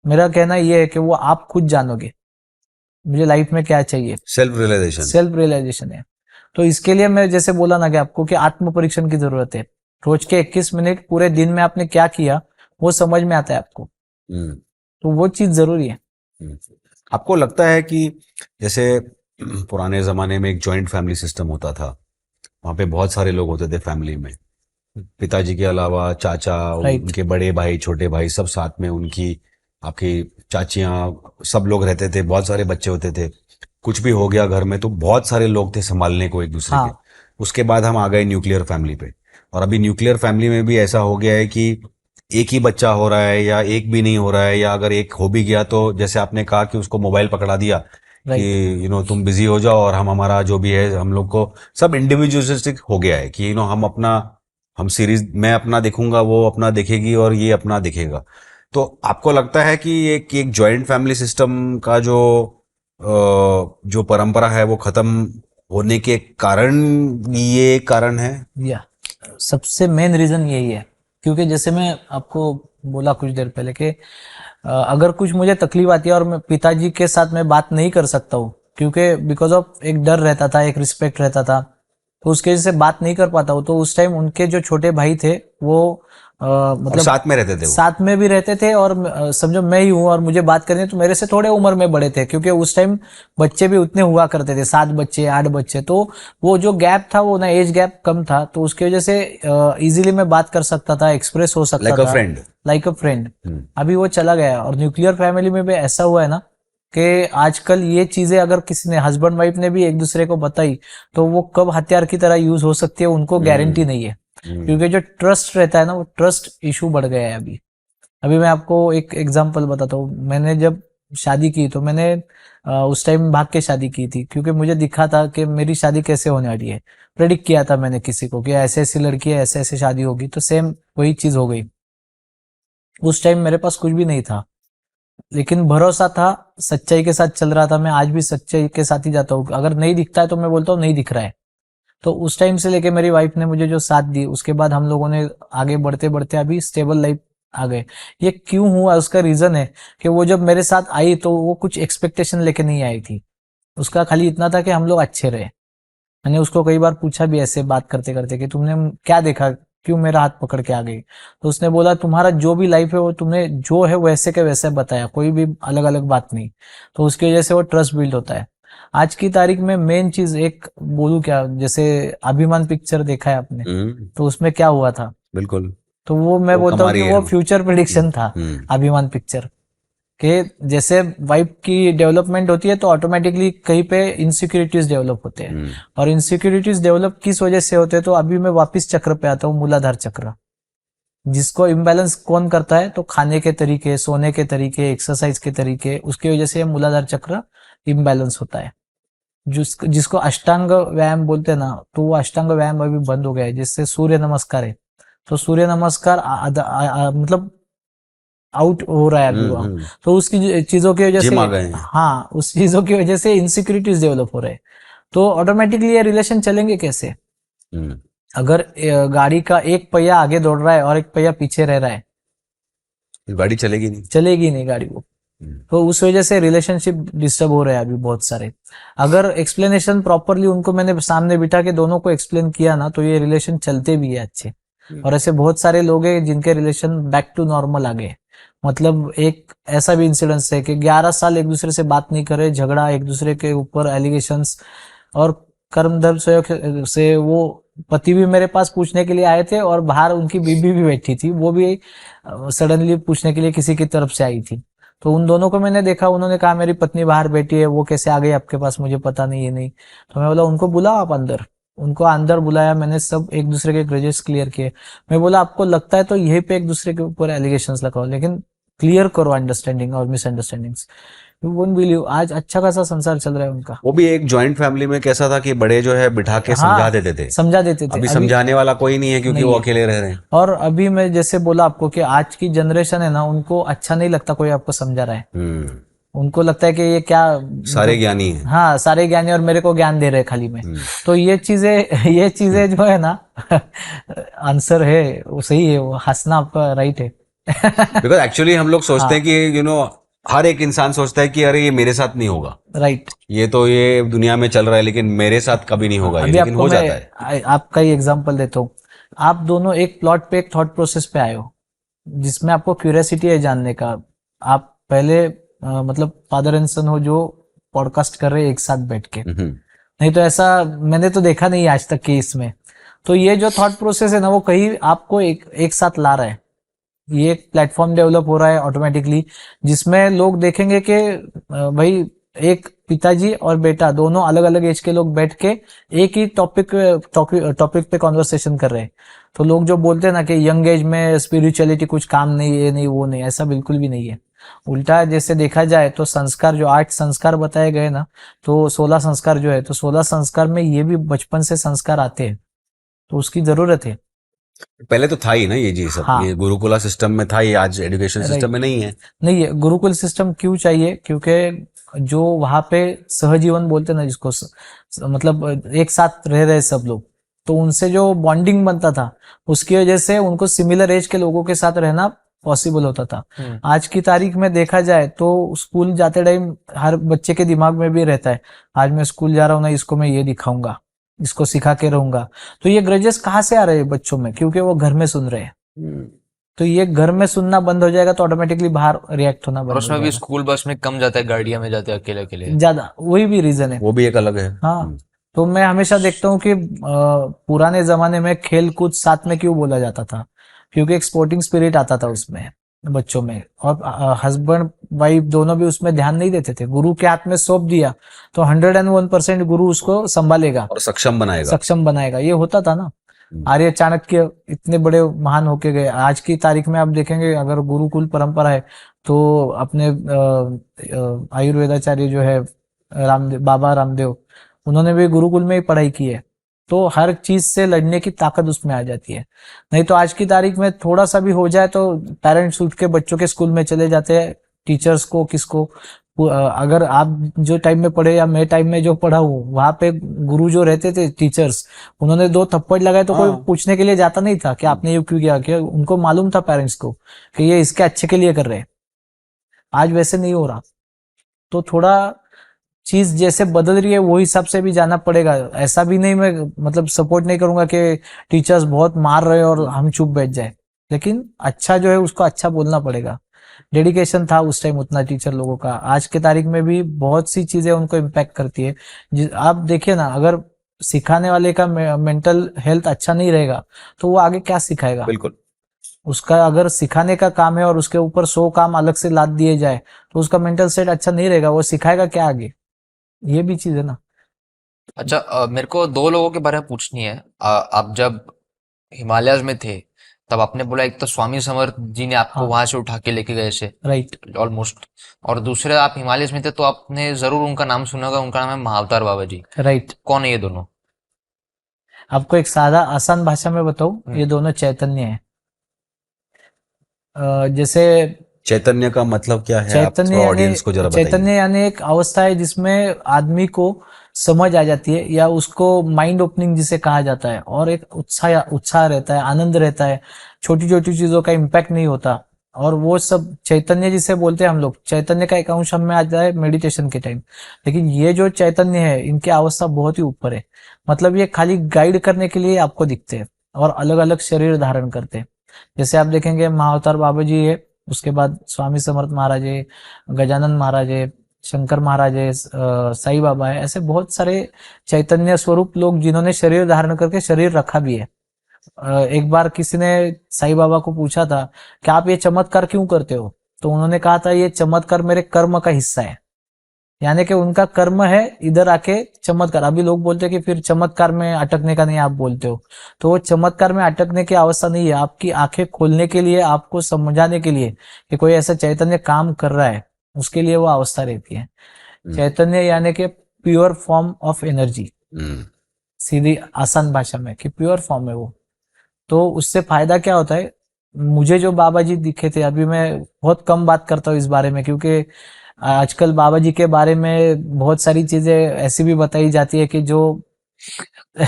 मेरा कहना ये है कि वो आप खुद जानोगे मुझे लाइफ में क्या चाहिए। सेल्फ रियलाइजेशन है। तो इसके लिए मैं जैसे बोला ना कि आपको कि आत्म परीक्षण की जरूरत है। रोज के 21 मिनट पूरे दिन में आपने क्या किया वो समझ में आता है आपको, तो वो चीज जरूरी है। आपको लगता है कि जैसे पुराने जमाने में एक जॉइंट फैमिली सिस्टम होता था, वहां पे बहुत सारे लोग होते थे फैमिली में, पिताजी के अलावा चाचा, उनके बड़े भाई, छोटे भाई, सब साथ में, उनकी आपकी चाचियां, सब लोग रहते थे, बहुत सारे बच्चे होते थे। कुछ भी हो गया घर में तो बहुत सारे लोग थे संभालने को एक दूसरे के। उसके बाद हम आ गए न्यूक्लियर फैमिली पे। और अभी न्यूक्लियर फैमिली में भी ऐसा हो गया है कि एक ही बच्चा हो रहा है या एक भी नहीं हो रहा है, या अगर एक हो भी गया तो जैसे आपने कहा कि उसको मोबाइल पकड़ा दिया कि राइट। तुम बिजी हो जाओ और हम हमारा जो भी है, हम लोग को सब इंडिविजुअलिस्टिक हो गया है कि हम सीरीज, मैं अपना देखूंगा, वो अपना देखेगी और ये अपना देखेगा। तो आपको लगता है कि एक जॉइंट फैमिली सिस्टम का जो परंपरा है वो खत्म होने के कारण ये कारण है? या सबसे मेन रीजन यही है, क्योंकि जैसे मैं आपको बोला कुछ देर पहले कि अगर कुछ मुझे तकलीफ आती है और मैं पिताजी के साथ मैं बात नहीं कर सकता हूँ, क्योंकि बिकॉज ऑफ एक डर रहता था, एक रिस्पेक्ट रहता था, तो उसके वजह से बात नहीं कर पाता हूँ। तो उस टाइम उनके जो छोटे भाई थे वो और मतलब साथ में रहते थे वो? साथ में भी रहते थे, और समझो मैं ही हूँ और मुझे बात करनी है, तो मेरे से थोड़े उम्र में बड़े थे, क्योंकि उस टाइम बच्चे भी उतने हुआ करते थे, 7 बच्चे 8 बच्चे। तो वो जो गैप था वो ना, एज गैप कम था, तो उसकी वजह से इजीली मैं बात कर सकता था, एक्सप्रेस हो सकता लाइक अ था फ्रेंड। लाइक अ फ्रेंड। अभी वो चला गया। और न्यूक्लियर फैमिली में भी ऐसा हुआ है ना कि आजकल ये चीजें अगर किसी ने, हस्बैंड वाइफ ने भी एक दूसरे को बताई, तो वो कब हथियार की तरह यूज हो सकती है उनको गारंटी नहीं है, क्योंकि जो ट्रस्ट रहता है ना, वो ट्रस्ट इशू बढ़ गया है अभी। अभी मैं आपको एक एग्जांपल बताता हूँ। मैंने जब शादी की तो मैंने उस टाइम भाग के शादी की थी, क्योंकि मुझे दिखा था कि मेरी शादी कैसे होने वाली है। प्रेडिक्ट किया था मैंने किसी को कि ऐसे ऐसी लड़की है, ऐसे ऐसे शादी होगी, तो सेम वही चीज हो गई। उस टाइम मेरे पास कुछ भी नहीं था, लेकिन भरोसा था, सच्चाई के साथ चल रहा था। मैं आज भी सच्चाई के साथ ही जाता हूँ, अगर नहीं दिखता है तो मैं बोलता हूँ नहीं दिख रहा है। तो उस टाइम से लेके मेरी वाइफ ने मुझे जो साथ दी, उसके बाद हम लोगों ने आगे बढ़ते बढ़ते अभी स्टेबल लाइफ आ गए। ये क्यों हुआ, उसका रीजन है कि वो जब मेरे साथ आई तो वो कुछ एक्सपेक्टेशन लेके नहीं आई थी। उसका खाली इतना था कि हम लोग अच्छे रहे। मैंने उसको कई बार पूछा भी ऐसे बात करते करते कि तुमने क्या देखा, क्यों मेरा हाथ पकड़ के आ गई। तो उसने बोला तुम्हारा जो भी लाइफ है वो तुमने जो है वैसे के वैसे बताया, कोई भी अलग अलग बात नहीं। तो उसकी वजह से वो ट्रस्ट बिल्ड होता है। आज की तारीख में मेन चीज एक बोलूं क्या, जैसे अभिमान पिक्चर देखा है आपने, तो उसमें क्या हुआ था? बिल्कुल। तो वो मैं वो बोलता हूँ कि कमारी है। वो फ्यूचर प्रिडिक्शन था, अभिमान पिक्चर के। जैसे वाइफ की डेवलपमेंट होती है तो ऑटोमेटिकली कहीं पे इनसिक्योरिटीज डेवलप होते हैं, और इनसिक्योरिटीज डेवलप किस वजह से होते हैं? तो अभी मैं वापस चक्र पे आता हूँ, मूलाधार चक्र। जिसको इम्बैलेंस कौन करता है? तो खाने के तरीके, सोने के तरीके, एक्सरसाइज के तरीके, उसकी वजह से मूलाधार चक्र इम्बैलेंस होता है। जिसको अष्टांग व्यायाम बोलते हैं ना, तो वो अष्टांग व्यायाम अभी बंद हो गया है। जिससे सूर्य नमस्कार है, तो सूर्य नमस्कार मतलब आउट हो रहा है अभी वो। तो उसकी चीजों की वजह से, जिम आ गए हैं। हाँ, उस चीजों की वजह से इनसिक्योरिटीज डेवलप हो रहे हैं। तो ऑटोमेटिकली ये रिलेशन चलेंगे कैसे? अगर गाड़ी का एक पहिया आगे दौड़ रहा है और एक पहिया पीछे रह रहा है, गाड़ी चलेगी नहीं। चलेगी नहीं गाड़ी वो। तो उस वजह से रिलेशनशिप डिस्टर्ब हो रहे हैं अभी बहुत सारे। अगर एक्सप्लेनेशन प्रॉपरली उनको मैंने सामने बिठा के दोनों को एक्सप्लेन किया ना, तो ये रिलेशन चलते भी है अच्छे। और ऐसे बहुत सारे लोग हैं जिनके रिलेशन बैक टू नॉर्मल आ गए। मतलब एक ऐसा भी इंसिडेंस है कि 11 साल एक दूसरे से बात नहीं करे, झगड़ा, एक दूसरे के ऊपर एलिगेशंस, और कर्म धर्म से वो पति भी मेरे पास पूछने के लिए आए थे, और बाहर उनकी बीबी भी बैठी थी, वो भी सडनली पूछने के लिए किसी की तरफ से आई थी। तो उन दोनों को मैंने देखा, उन्होंने कहा मेरी पत्नी बाहर बैठी है, वो कैसे आ गई आपके पास, मुझे पता नहीं है। नहीं, तो मैं बोला उनको बुलाओ आप अंदर। उनको अंदर बुलाया मैंने, सब एक दूसरे के ग्रेजेस क्लियर किए। मैं बोला आपको लगता है तो यहीं पे एक दूसरे के ऊपर एलिगेशंस लगाओ, लेकिन क्लियर करो अंडरस्टैंडिंग और मिसअंडरस्टैंडिंग्स। यू वोंट बिलीव, आज अच्छा खासा संसार चल रहा है उनका। वो भी एक जॉइंट फैमिली में कैसा था कि बड़े जो है बिठा के समझा हाँ, देते थे। समझा देते थे। अभी अभी समझाने वाला कोई नहीं है क्योंकि नहीं वो है। अकेले रह रहे हैं। और अभी मैं जैसे बोला आपको कि आज की जनरेशन है ना, उनको अच्छा नहीं लगता कोई आपको समझा रहा है। उनको लगता है कि ये क्या, सारे मतलब ज्ञानी हैं। हाँ, सारे ज्ञानी और मेरे को ज्ञान दे रहे हैं खाली में। तो ये चीजें ये चीजें जो है ना आंसर है वो सही है, वो हंसना आपका राइट है। बिकॉज एक्चुअली हम लोग सोचते हैं हाँ, कि हर एक इंसान सोचता है कि अरे ये मेरे साथ नहीं होगा, राइट। ये दुनिया में चल रहा है, लेकिन मेरे साथ कभी नहीं होगा ये, अभी लेकिन आपको हो मैं जाता है। आपका ही एग्जांपल देता हूँ। आप दोनों एक प्लॉट पे एक थॉट प्रोसेस पे आए हो, जिसमें आपको क्यूरियोसिटी है जानने का। आप पहले मतलब फादर एंड सन हो जो पॉडकास्ट कर रहे हैं एक साथ बैठ के। नहीं तो ऐसा मैंने तो देखा नहीं आज तक कि इसमें। तो ये जो थॉट प्रोसेस है ना, वो कहीं आपको एक साथ ला रहा है। ये एक प्लेटफॉर्म डेवलप हो रहा है ऑटोमेटिकली, जिसमें लोग देखेंगे कि भाई एक पिताजी और बेटा दोनों अलग अलग एज के लोग बैठ के एक ही टॉपिक पे कॉन्वर्सेशन कर रहे हैं। तो लोग जो बोलते हैं ना कि यंग एज में स्पिरिचुअलिटी कुछ काम नहीं, ये नहीं वो नहीं, ऐसा बिल्कुल भी नहीं है। उल्टा जैसे देखा जाए तो संस्कार, जो 8 संस्कार बताए गए ना, तो 16 संस्कार जो है, तो 16 संस्कार में ये भी बचपन से संस्कार आते हैं, तो उसकी जरूरत है। पहले तो था ही ना ये जी सब, हाँ। ये गुरुकुला सिस्टम में था, ये आज एजुकेशन राइट। सिस्टम में नहीं है। नहीं है, गुरुकुल सिस्टम क्यों चाहिए? क्योंकि जो वहां पे सहजीवन बोलते हैं ना जिसको, मतलब एक साथ रह रहे सब लोग, तो उनसे जो बॉन्डिंग बनता था, उसकी वजह से उनको सिमिलर एज के लोगों के साथ रहना पॉसिबल होता था। आज की तारीख में देखा जाए तो स्कूल जाते टाइम हर बच्चे के दिमाग में भी रहता है, आज मैं स्कूल जा रहा हूँ ना, इसको मैं ये दिखाऊंगा, इसको सिखा के रहूंगा। तो ये ग्रजेस कहाँ से आ रहे हैं बच्चों में? क्योंकि वो घर में सुन रहे हैं। तो ये घर में सुनना बंद हो जाएगा तो ऑटोमेटिकली बाहर रिएक्ट होना और बंद हो उसमें भी जाएगा। स्कूल बस में कम जाता है, गाड़ियां में जाते हैं अकेले अकेले। ज्यादा वही भी रीजन है। वो भी एक अलग है। हाँ। तो मैं हमेशा देखता हूँ कि पुराने जमाने में खेल कूद साथ में क्यों बोला जाता था? क्योंकि एक स्पोर्टिंग स्पिरिट आता था उसमें बच्चों में, और हस्बैंड वाइफ दोनों भी उसमें ध्यान नहीं देते थे। गुरु के हाथ में सौंप दिया तो 101% गुरु उसको संभालेगा और सक्षम बनाएगा। सक्षम बनाएगा, ये होता था ना। आर्य चाणक्य इतने बड़े महान होके गए। आज की तारीख में आप देखेंगे, अगर गुरुकुल परंपरा है तो अपने आयुर्वेदाचार्य जो है रामदेव, बाबा रामदेव, उन्होंने भी गुरुकुल में ही पढ़ाई की है। तो हर चीज से लड़ने की ताकत उसमें आ जाती है। नहीं तो आज की तारीख में थोड़ा सा भी हो जाए तो पेरेंट्स उठ के बच्चों के स्कूल में चले जाते हैं, टीचर्स को किसको। अगर आप जो टाइम में पढ़े या मैं टाइम में जो पढ़ा हूँ, वहां पे गुरु जो रहते थे टीचर्स, उन्होंने 2 थप्पड़ लगाए तो कोई पूछने के लिए जाता नहीं था कि आपने ये क्यों किया, कि उनको मालूम था पेरेंट्स को कि ये इसके अच्छे के लिए कर रहे हैं। आज वैसे नहीं हो रहा। तो थोड़ा चीज जैसे बदल रही है वो हिसाब से भी जाना पड़ेगा। ऐसा भी नहीं, मैं मतलब सपोर्ट नहीं करूंगा कि टीचर्स बहुत मार रहे हैं और हम चुप बैठ जाए, लेकिन अच्छा जो है उसको अच्छा बोलना पड़ेगा। डेडिकेशन था उस टाइम उतना टीचर लोगों का, आज के तारीख में भी बहुत सी चीजें उनको इम्पैक्ट करती है। आप देखिए ना, अगर सिखाने वाले का मेंटल हेल्थ अच्छा नहीं रहेगा तो वो आगे क्या सिखाएगा? बिल्कुल। उसका अगर सिखाने का काम है और उसके ऊपर 100 काम अलग से लाद दिए जाए तो उसका मेंटल सेट अच्छा नहीं रहेगा, वो सिखाएगा क्या आगे? ये भी चीज है ना। अच्छा, मेरे को 2 लोगों के बारे में पूछनी है। आप जब हिमालयाज में थे तब आपने बोला, एक तो स्वामी समर्थ जी ने आपको हाँ। वहां से उठा के लेके गए थे राइट। ऑलमोस्ट, और दूसरे आप हिमालयस में थे तो आपने जरूर उनका नाम सुना होगा, उनका नाम है महाअवतार बाबा जी। राइट। कौन है ये दोनों? आपको एक सादा आसान भाषा में बताऊं, ये दोनों चैतन्य है। जैसे चैतन्य का मतलब क्या है, आप चैतन्य थोड़ा यानी, ऑडियंस को जरा चैतन्य बताइए। यानी एक अवस्था है जिसमें आदमी को समझ आ जाती है, या उसको माइंड ओपनिंग जिसे कहा जाता है, और एक उत्साह उत्साह रहता है, आनंद रहता है, छोटी छोटी चीजों का इम्पैक्ट नहीं होता। और वो सब चैतन्य जिसे बोलते हैं हम लोग, चैतन्य का एक अंश हमें आ जाए मेडिटेशन के टाइम। लेकिन ये जो चैतन्य है, इनकी अवस्था बहुत ही ऊपर है। मतलब ये खाली गाइड करने के लिए आपको दिखते हैं और अलग अलग शरीर धारण करते हैं। जैसे आप देखेंगे महाअवतार बाबा जी है, उसके बाद स्वामी समर्थ महाराज है, गजानन महाराज है, शंकर महाराज है, साईं बाबा है, ऐसे बहुत सारे चैतन्य स्वरूप लोग जिन्होंने शरीर धारण करके शरीर रखा भी है। एक बार किसी ने साईं बाबा को पूछा था कि आप ये चमत्कार क्यों करते हो? तो उन्होंने कहा था ये चमत्कार मेरे कर्म का हिस्सा है। यानी कि उनका कर्म है इधर आके चमत्कार। अभी लोग बोलते हैं कि फिर चमत्कार में अटकने का नहीं आप बोलते हो, तो वो चमत्कार में अटकने की अवस्था नहीं है। आपकी आंखें खोलने के लिए, आपको समझाने के लिए कि कोई ऐसा चैतन्य काम कर रहा है, उसके लिए वो अवस्था रहती है। चैतन्य यानी कि प्योर फॉर्म ऑफ एनर्जी, सीधी आसान भाषा में कि प्योर फॉर्म है वो। तो उससे फायदा क्या होता है? मुझे जो बाबा जी दिखे थे, अभी मैं बहुत कम बात करता हूँ इस बारे में, क्योंकि आजकल बाबा जी के बारे में बहुत सारी चीजें ऐसी भी बताई जाती है कि जो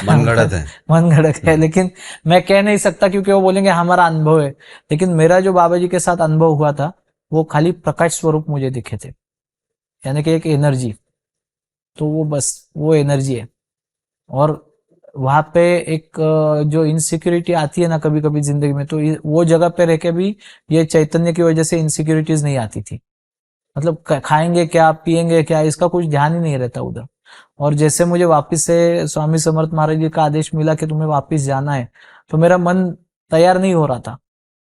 मनगढ़ंत है। मनगढ़ंत है, लेकिन मैं कह नहीं सकता क्योंकि वो बोलेंगे हमारा अनुभव है। लेकिन मेरा जो बाबा जी के साथ अनुभव हुआ था, वो खाली प्रकाश स्वरूप मुझे दिखे थे, यानी कि एक एनर्जी। तो वो बस वो एनर्जी है। और वहां पे एक जो इनसिक्योरिटी आती है ना कभी कभी जिंदगी में, तो वो जगह पे रह के भी ये चैतन्य की वजह से इनसिक्योरिटीज नहीं आती थी। मतलब खाएंगे क्या, पिएंगे क्या, इसका कुछ ध्यान ही नहीं रहता उधर। और जैसे मुझे वापस से स्वामी समर्थ महाराज जी का आदेश मिला कि तुम्हें वापस जाना है, तो मेरा मन तैयार नहीं हो रहा था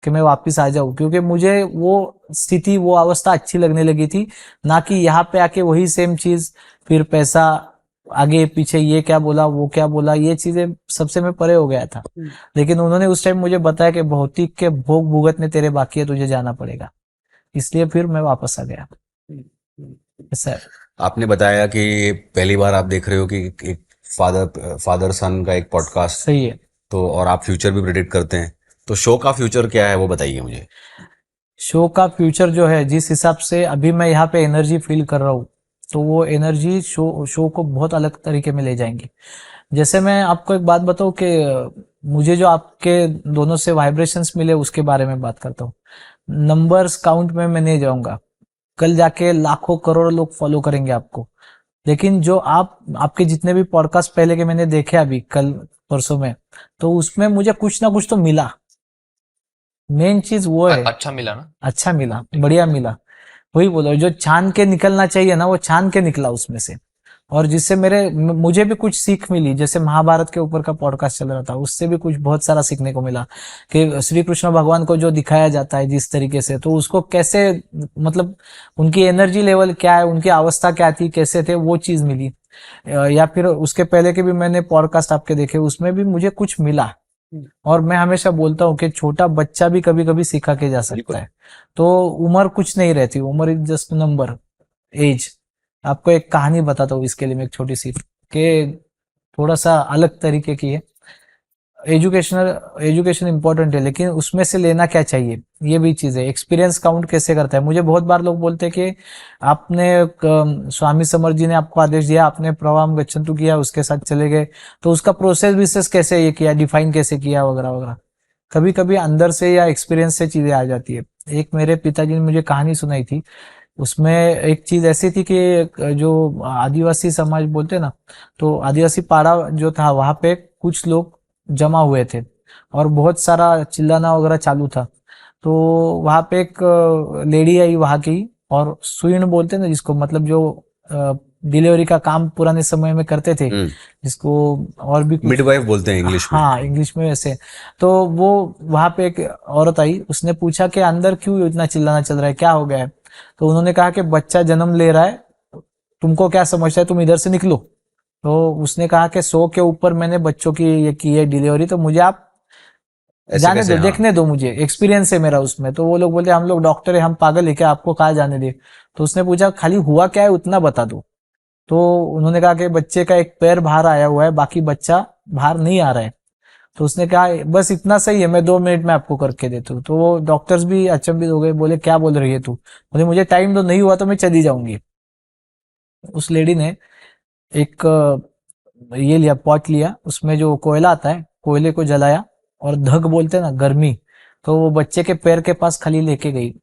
कि मैं वापस आ जाऊं, क्योंकि मुझे वो स्थिति, वो अवस्था अच्छी लगने लगी थी, ना कि यहाँ पे आके वही सेम चीज, फिर पैसा, आगे पीछे ये क्या बोला वो क्या बोला, ये चीजें सबसे मैं परे हो गया था। लेकिन उन्होंने उस टाइम मुझे बताया कि भौतिक के भोग भुगतने तेरे बाकी है, तुझे जाना पड़ेगा, इसलिए फिर मैं वापस आ गया। ऐसा है। आपने बताया कि पहली बार आप देख रहे हो कि एक फादर सन का एक पॉडकास्ट, सही है। तो और आप फ्यूचर भी प्रेडिक्ट करते हैं, तो शो का फ्यूचर क्या है वो बताइए मुझे। शो का फ्यूचर जो है, जिस हिसाब से अभी मैं यहाँ पे एनर्जी फील कर रहा हूँ, तो वो एनर्जी शो को बहुत अलग तरीके में ले जाएंगी। जैसे मैं आपको एक बात बताऊं कि मुझे जो आपके दोनों से वाइब्रेशंस मिले उसके बारे में बात करता हूँ। नंबर्स काउंट में मैं नहीं जाऊंगा, कल जाके लाखों करोड़ लोग फॉलो करेंगे आपको, लेकिन जो आपके जितने भी पॉडकास्ट पहले के मैंने देखे अभी कल परसों में, तो उसमें मुझे कुछ ना कुछ तो मिला। मेन चीज वो है। अच्छा मिला ना? अच्छा मिला, बढ़िया मिला। वही बोलो, जो छान के निकलना चाहिए ना, वो छान के निकला उसमें से। और जिससे मुझे भी कुछ सीख मिली, जैसे महाभारत के ऊपर का पॉडकास्ट चल रहा था, उससे भी कुछ बहुत सारा सीखने को मिला कि श्री कृष्ण भगवान को जो दिखाया जाता है जिस तरीके से, तो उसको कैसे, मतलब उनकी एनर्जी लेवल क्या है, उनकी अवस्था क्या थी, कैसे थे, वो चीज मिली। या फिर उसके पहले के भी मैंने पॉडकास्ट आपके देखे, उसमें भी मुझे कुछ मिला। और मैं हमेशा बोलता हूँ कि छोटा बच्चा भी कभी कभी सिखा के जा सकता है। तो उम्र कुछ नहीं रहती, उम्र इज जस्ट नंबर, एज। आपको एक कहानी बताता हूँ इसके लिए मैं, एक छोटी सी, कि थोड़ा सा अलग तरीके की है। एजुकेशन इंपॉर्टेंट है, लेकिन उसमें से लेना क्या चाहिए, ये भी चीज है। एक्सपीरियंस काउंट कैसे करता है, मुझे बहुत बार लोग बोलते हैं कि आपने स्वामी समर्थ जी ने आपको आदेश दिया, आपने प्रवाहम गच्छन्तु किया, उसके साथ चले गए, तो उसका प्रोसेस विशेष कैसे ये किया, डिफाइन कैसे किया, वगैरह वगैरह। कभी कभी अंदर से या एक्सपीरियंस से चीजें आ जाती है। एक मेरे पिताजी ने मुझे कहानी सुनाई थी, उसमें एक चीज ऐसी थी कि जो आदिवासी समाज बोलते ना, तो आदिवासी पाड़ा जो था, वहां पे कुछ लोग जमा हुए थे और बहुत सारा चिल्लाना वगैरह चालू था। तो वहां पे एक लेडी आई वहां की, और सुईण बोलते ना जिसको, मतलब जो डिलीवरी का काम पुराने समय में करते थे, जिसको और भी कुछ मिडवाइफ बोलते हैं इंग्लिश में। हाँ, इंग्लिश में वैसे। तो वो वहां पे एक औरत आई, उसने पूछा कि अंदर क्यों इतना चिल्लाना चल रहा है, क्या हो गया है। तो उन्होंने कहा कि बच्चा जन्म ले रहा है, तुमको क्या समझता है, तुम इधर से निकलो। तो उसने कहा कि 100 के ऊपर मैंने बच्चों की ये की है डिलीवरी, तो मुझे आप ऐसे जाने कैसे? दो, हाँ। देखने दो, मुझे एक्सपीरियंस है मेरा उसमें। तो वो लोग बोलते हम लोग डॉक्टर है, हम पागल है क्या, आपको कहाँ जाने दे। तो उसने पूछा खाली हुआ क्या है उतना बता दो। तो उन्होंने कहा कि बच्चे का एक पैर बाहर आया हुआ है, बाकी बच्चा बाहर नहीं आ रहा है। तो उसने कहा बस इतना सही है, मैं 2 मिनट में आपको करके देता हूँ। तो वो डॉक्टर्स भी अचंभित हो गए, बोले क्या बोल रही है तू, बोले मुझे टाइम दो, नहीं हुआ तो मैं चली जाऊंगी। उस लेडी ने एक ये लिया, पॉट लिया, उसमें जो कोयला आता है, कोयले को जलाया, और धग बोलते हैं ना, गर्मी, तो वो बच्चे के पैर के पास खाली लेके गई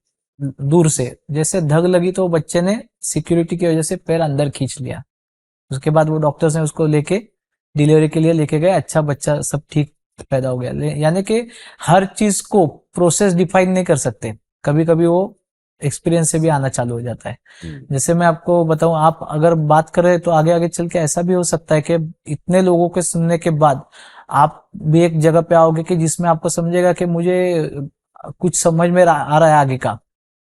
दूर से। जैसे धग लगी तो बच्चे ने सिक्योरिटी की वजह से पैर अंदर खींच लिया। उसके बाद वो डॉक्टर्स ने उसको लेके डिलीवरी के लिए लेके गए, अच्छा बच्चा सब ठीक पैदा हो गया। यानी कि हर चीज को प्रोसेस डिफाइन नहीं कर सकते, कभी कभी वो एक्सपीरियंस से भी आना चालू हो जाता है। जैसे मैं आपको बताऊं, आप अगर बात करें तो आगे आगे चल के ऐसा भी हो सकता है कि इतने लोगों के सुनने के बाद आप भी एक जगह पे आओगे कि जिसमें आपको समझेगा कि मुझे कुछ समझ में आ रहा है आगे का,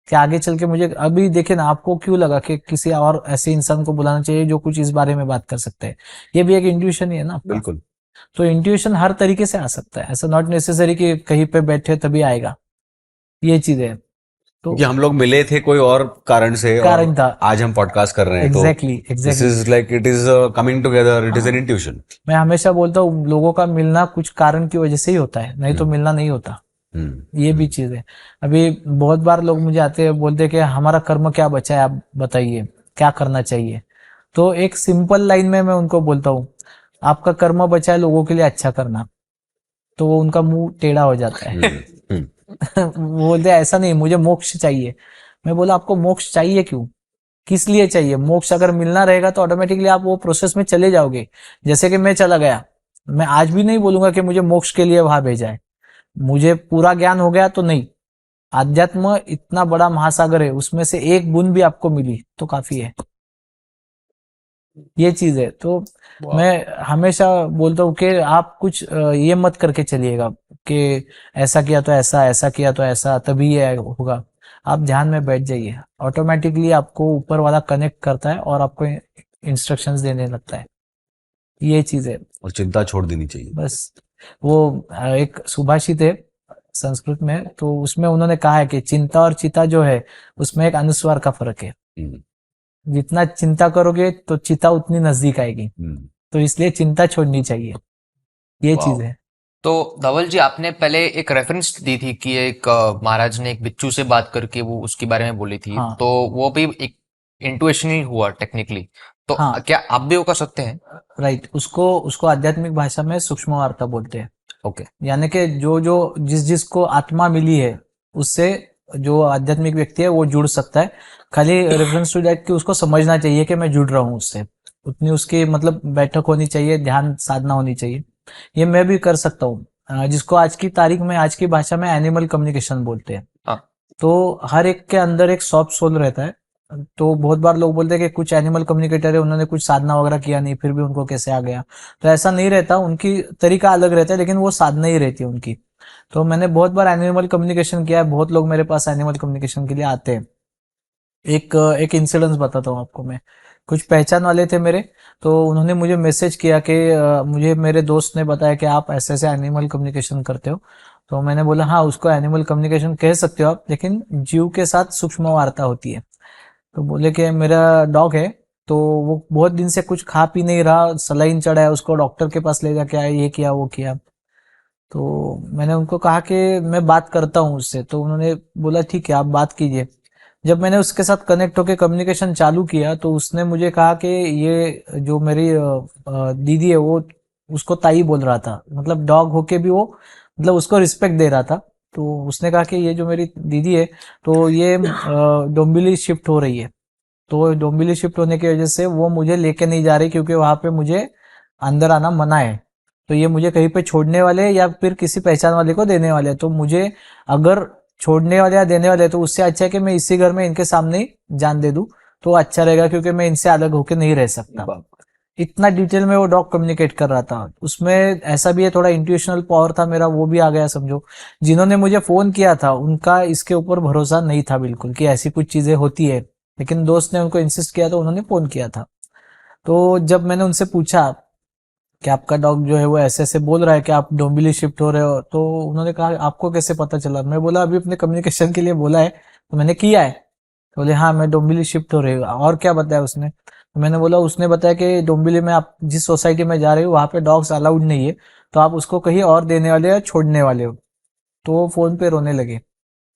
कि आगे चल के मुझे, अभी देखे ना, आपको क्यों लगा कि किसी और ऐसे इंसान को बुलाना चाहिए जो कुछ इस बारे में बात कर सकते हैं। ये भी एक इंट्यूशन ही है ना आपका। बिल्कुल। तो इंट्यूशन हर तरीके से आ सकता है, ऐसा नॉट नेसेसरी कि कहीं पे बैठे तभी आएगा, ये चीज है। तो क्योंकि हम लोग मिले थे कोई और कारण से, और कारण था। आज हम पॉडकास्ट कर रहे हैं, तो exactly this exactly. Is like it is coming together, it is an intuition. मैं हमेशा बोलता हूँ, लोगों का मिलना कुछ कारण की वजह से ही होता है, नहीं तो मिलना नहीं होता। ये भी चीज है। अभी बहुत बार लोग मुझे आते हैं, बोलते हैं कि हमारा कर्म क्या बचा है, आप बताइए क्या करना चाहिए। तो एक सिंपल लाइन में मैं उनको बोलता हूँ, आपका कर्म बचा है लोगों के लिए अच्छा करना। तो वो उनका मुंह टेढ़ा हो जाता है। वो बोलते हैं ऐसा नहीं, मुझे मोक्ष चाहिए। मैं बोला आपको मोक्ष चाहिए क्यों, किस लिए चाहिए। मोक्ष अगर मिलना रहेगा तो ऑटोमेटिकली आप वो प्रोसेस में चले जाओगे, जैसे कि मैं चला गया। मैं आज भी नहीं बोलूंगा कि मुझे मोक्ष के लिए वहां भेजा है, मुझे पूरा ज्ञान हो गया तो नहीं। आध्यात्म इतना बड़ा महासागर है, उसमें से एक बूंद भी आपको मिली तो काफी है। ये चीज है। तो वाह। मैं हमेशा बोलता हूँ कि आप कुछ ये मत करके चलिएगा कि ऐसा किया तो ऐसा, ऐसा किया तो ऐसा, तभी ये होगा। आप ध्यान में बैठ जाइए, ऑटोमेटिकली आपको ऊपर वाला कनेक्ट करता है और आपको इंस्ट्रक्शंस देने लगता है। ये चीज है और चिंता छोड़ देनी चाहिए। बस। वो एक सुभाषित है संस्कृत में, तो उसमें उन्होंने कहा है कि चिंता और चिता जो है उसमें एक अनुस्वार का फर्क है। हम्म। जितना चिंता करोगे तो चिता उतनी नजदीक आएगी, हम्म। तो इसलिए चिंता छोड़नी चाहिए। ये वाह। चीज है। तो धवल जी, आपने पहले एक रेफरेंस दी थी कि एक महाराज ने एक बिच्छू से बात करके वो उसके बारे में बोली थी, हाँ तो वो भी एक इंटुइशन ही हुआ टेक्निकली। तो हाँ क्या आप भी वो कर सकते हैं? राइट, उसको उसको आध्यात्मिक भाषा में सूक्ष्म वार्ता बोलते हैं। ओके। यानी कि जो जो जिस जिसको आत्मा मिली है उससे जो आध्यात्मिक व्यक्ति है वो जुड़ सकता है। खाली रेफरेंस टू दैट कि उसको समझना चाहिए कि मैं जुड़ रहा हूँ उससे, उतनी उसकी मतलब बैठक होनी चाहिए, ध्यान साधना होनी चाहिए। ये मैं भी कर सकता हूँ, जिसको आज की तारीख में आज की भाषा में एनिमल कम्युनिकेशन बोलते हैं। हाँ। तो हर एक के अंदर एक सॉफ्ट सोल रहता है। तो बहुत बार लोग बोलते हैं कि कुछ एनिमल कम्युनिकेटर है, उन्होंने कुछ साधना वगैरह किया नहीं फिर भी उनको कैसे आ गया। तो ऐसा नहीं रहता, उनकी तरीका अलग रहता है लेकिन वो साधना ही रहती है उनकी। तो मैंने बहुत बार एनिमल कम्युनिकेशन किया है, बहुत लोग मेरे पास एनिमल कम्युनिकेशन के लिए आते हैं। एक एक इंसिडेंस बताता हूँ आपको मैं। कुछ पहचान वाले थे मेरे, तो उन्होंने मुझे मैसेज किया कि मुझे मेरे दोस्त ने बताया कि आप ऐसे ऐसे एनिमल कम्युनिकेशन करते हो। तो मैंने बोला हाँ, उसको एनिमल कम्युनिकेशन कह सकते हो आप, लेकिन जीव के साथ सूक्ष्म वार्ता होती है। तो बोले कि मेरा डॉग है, तो वो बहुत दिन से कुछ खा पी नहीं रहा, सलाइन चढ़ा है उसको, डॉक्टर के पास ले जाके आए, ये किया वो किया। तो मैंने उनको कहा कि मैं बात करता हूँ उससे, तो उन्होंने बोला ठीक है आप बात कीजिए। जब मैंने उसके साथ कनेक्ट होकर कम्युनिकेशन चालू किया तो उसने मुझे कहा कि ये जो मेरी दीदी है वो उसको ताई बोल रहा था, मतलब डॉग होके भी वो मतलब उसको रिस्पेक्ट दे रहा था। तो उसने कहा कि ये जो मेरी दीदी है तो ये डोंबिवली शिफ्ट हो रही है, तो डोंबिवली शिफ्ट होने की वजह से वो मुझे लेके नहीं जा रही क्योंकि वहां पे मुझे अंदर आना मना है। तो ये मुझे कहीं पे छोड़ने वाले हैं या फिर किसी पहचान वाले को देने वाले हैं। तो मुझे अगर छोड़ने वाले या देने वाले हैं तो उससे अच्छा है कि मैं इसी घर में इनके सामने ही जान दे दूं, तो अच्छा रहेगा क्योंकि मैं इनसे अलग होकर नहीं रह सकता। इतना डिटेल में वो डॉग कम्युनिकेट कर रहा था। उसमें ऐसा भी है, थोड़ा इंट्यूशनल पावर था मेरा, वो भी आ गया समझो। जिन्होंने मुझे फोन किया था उनका इसके ऊपर भरोसा नहीं था बिल्कुल कि ऐसी कुछ चीजें होती है, लेकिन दोस्त ने उनको इंसिस्ट किया तो उन्होंने फोन किया था। तो जब मैंने उनसे पूछा कि आपका डॉग जो है वो ऐसे ऐसे बोल रहा है कि आप डोंबिवली शिफ्ट हो रहे हो, तो उन्होंने कहा आपको कैसे पता चला। मैं बोला अभी अपने कम्युनिकेशन के लिए बोला है तो मैंने किया है। तो बोले हाँ मैं डोंबिवली शिफ्ट हो रही हूँ, और क्या बताया उसने। तो मैंने बोला, उसने बताया कि डोंबिवली में आप जिस सोसाइटी में जा रहे हो वहां पे डॉग्स अलाउड नहीं है, तो आप उसको कहीं और देने वाले हो या छोड़ने वाले हो। तो वो फोन पे रोने लगे,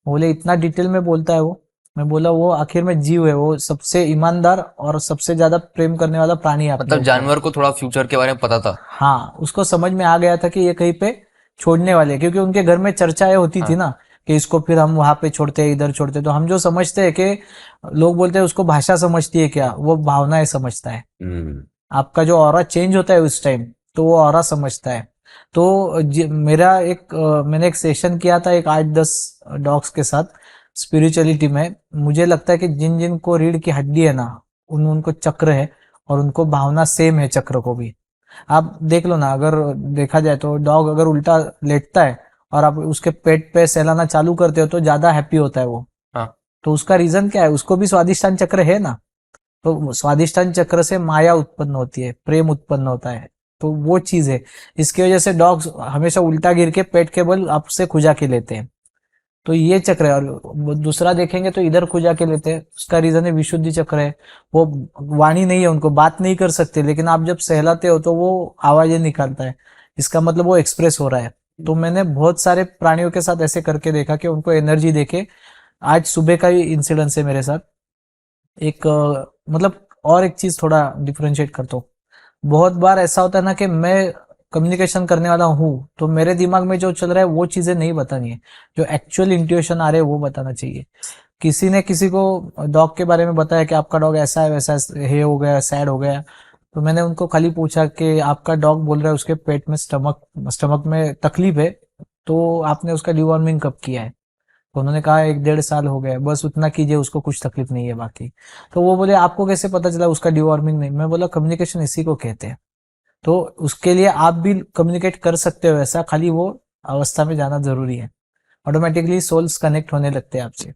बोले इतना डिटेल में बोलता है वो। मैं बोला वो आखिर में जीव है, वो सबसे ईमानदार और सबसे ज्यादा प्रेम करने वाला प्राणी है अपने मतलब ऊपर। जानवर को थोड़ा फ्यूचर के बारे में पता था। हाँ, उसको समझ में आ गया था कि ये कहीं पे छोड़ने वाले हैं, क्योंकि उनके घर में चर्चाएं होती थी हाँ। ना कि इसको फिर हम वहां पे छोड़ते हैं इधर छोड़ते हैं। तो हम जो समझते हैं कि लोग बोलते हैं उसको भाषा समझती है, क्या वो भावनाएं समझता है। हम्म। आपका जो ऑरा चेंज होता है उस टाइम, तो वो ऑरा समझता है। तो मेरा एक मैंने एक सेशन किया था एक 8-10 डॉग्स के साथ स्पिरिचुअलिटी में। मुझे लगता है कि जिन जिन को रीढ़ की हड्डी है ना, उनको चक्र है और उनको भावना सेम है चक्र को भी। आप देख लो ना, अगर देखा जाए तो डॉग अगर उल्टा लेटता है और आप उसके पेट पे सहलाना चालू करते हो तो ज्यादा हैप्पी होता है वो। हाँ। तो उसका रीजन क्या है, उसको भी स्वादिष्टान चक्र है ना। तो स्वादिष्टान चक्र से माया उत्पन्न होती है, प्रेम उत्पन्न होता है। तो वो चीज है, इसकी वजह से डॉग्स हमेशा उल्टा गिर के पेट के बल आपसे खुजा के लेते हैं। तो ये चक्र है। और दूसरा देखेंगे तो इधर खुजा के लेते हैं, उसका रीजन है विशुद्धि चक्र है। वो वाणी नहीं है, उनको बात नहीं कर सकते, लेकिन आप जब सहलाते हो तो वो आवाजें निकालता है, इसका मतलब वो एक्सप्रेस हो रहा है। तो मैंने बहुत सारे प्राणियों के साथ ऐसे करके देखा कि उनको एनर्जी देके। आज सुबह का ही इंसिडेंस है मेरे साथ। एक मतलब और एक चीज थोड़ा डिफरेंशिएट करता हूँ। बहुत बार ऐसा होता है ना कि मैं कम्युनिकेशन करने वाला हूँ तो मेरे दिमाग में जो चल रहा है वो चीजें नहीं बतानी है, जो एक्चुअल इंट्यूशन आ रहे हैं वो बताना चाहिए। किसी ने किसी को डॉग के बारे में बताया कि आपका डॉग ऐसा है वैसा है, हे हो गया, सैड हो गया। तो मैंने उनको खाली पूछा कि आपका डॉग बोल रहा है उसके पेट में स्टमक स्टमक में तकलीफ है, तो आपने उसका डिवॉर्मिंग कब किया है। तो उन्होंने कहा 1-1.5 साल हो गए, बस उतना कीजिए, उसको कुछ तकलीफ नहीं है बाकी। तो वो बोले आपको कैसे पता चला उसका डिवॉर्मिंग नहीं? मैं बोला कम्युनिकेशन इसी को कहते हैं। तो उसके लिए आप भी कम्युनिकेट कर सकते हो ऐसा, खाली वो अवस्था में जाना जरूरी है, ऑटोमेटिकली सोल्स कनेक्ट होने लगते हैं आपसे,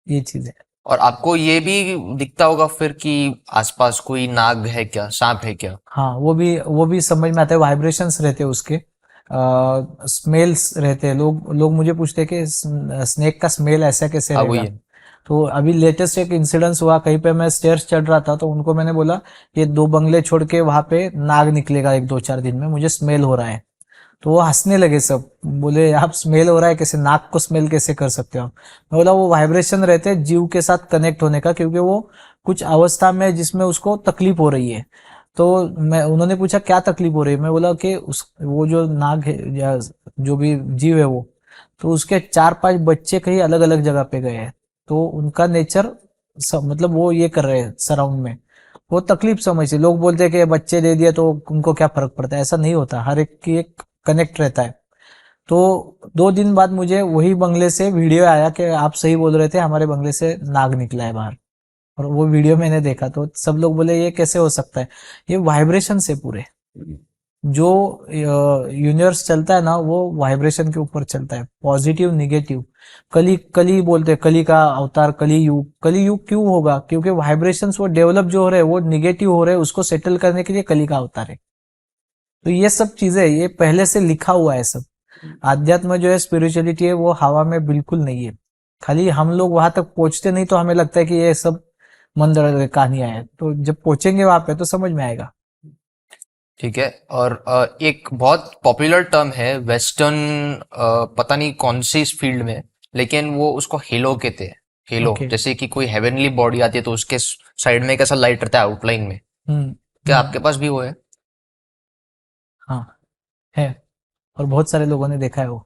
ये चीज है। और आपको ये भी दिखता होगा फिर कि आसपास कोई नाग है क्या, सांप है क्या? हाँ, वो भी समझ में आता है, वाइब्रेशंस रहते हैं उसके, स्मेल्स रहते हैं। लोग लोग मुझे पूछते हैं कि स्नेक का स्मेल ऐसा कैसे हाँ वही रहेगा। है। तो अभी लेटेस्ट एक इंसिडेंस हुआ, कहीं पे मैं स्टेयर्स चढ़ रहा था, तो उनको मैंने बोला ये 2 बंगले छोड़ के वहां पे नाग निकलेगा 1-2-4 दिन में, मुझे स्मेल हो रहा है। तो वो हंसने लगे सब, बोले आप स्मेल हो रहा है कैसे, नाक को स्मेल कैसे कर सकते हो आप? मैं बोला वो वाइब्रेशन रहते हैं जीव के साथ कनेक्ट होने का, क्योंकि वो कुछ अवस्था में जिसमें उसको तकलीफ हो रही है। तो मैं, उन्होंने पूछा क्या तकलीफ हो रही है, मैं बोला कि उस वो जो नाग है या जो भी जीव है वो, तो उसके 4-5 बच्चे कहीं अलग अलग जगह पे गए हैं, तो उनका नेचर मतलब वो ये कर रहे हैं सराउंड में, वो तकलीफ समझते। लोग बोलते हैं कि बच्चे दे दिए तो उनको क्या फर्क पड़ता है, ऐसा नहीं होता, हर एक की एक कनेक्ट रहता है। तो 2 दिन बाद मुझे वही बंगले से वीडियो आया कि आप सही बोल रहे थे, हमारे बंगले से नाग निकला है बाहर। और वो वीडियो मैंने देखा तो सब लोग बोले ये कैसे हो सकता है, ये वाइब्रेशन से पूरे, जो यूनिवर्स चलता है ना वो वाइब्रेशन के ऊपर चलता है, पॉजिटिव निगेटिव। कली कली बोलते हैं, कली का अवतार कली युग। कली युग क्यों होगा? क्योंकि वाइब्रेशंस वो डेवलप जो हो रहे हैं वो निगेटिव हो रहे हैं, उसको सेटल करने के लिए कली का अवतार है। तो ये सब चीजें ये पहले से लिखा हुआ है सब। आध्यात्म जो है, स्पिरिचुअलिटी है, वो हवा में बिल्कुल नहीं है। खाली हम लोग वहां तक पहुंचते नहीं तो हमें लगता है कि ये सब मंत्र कहानियां हैं, तो जब पहुंचेंगे वहां पे तो समझ में आएगा। ठीक है। और एक बहुत पॉपुलर टर्म है वेस्टर्न, पता नहीं कौन सी इस फील्ड में, लेकिन वो उसको हेलो कहते हैं। Hello, okay. जैसे कि कोई हेवनली बॉडी आती है तो उसके साइड में एक ऐसा लाइट रहता है आउटलाइन में। हम्म। क्या आपके पास भी वो है? हाँ, है, और बहुत सारे लोगों ने देखा है वो,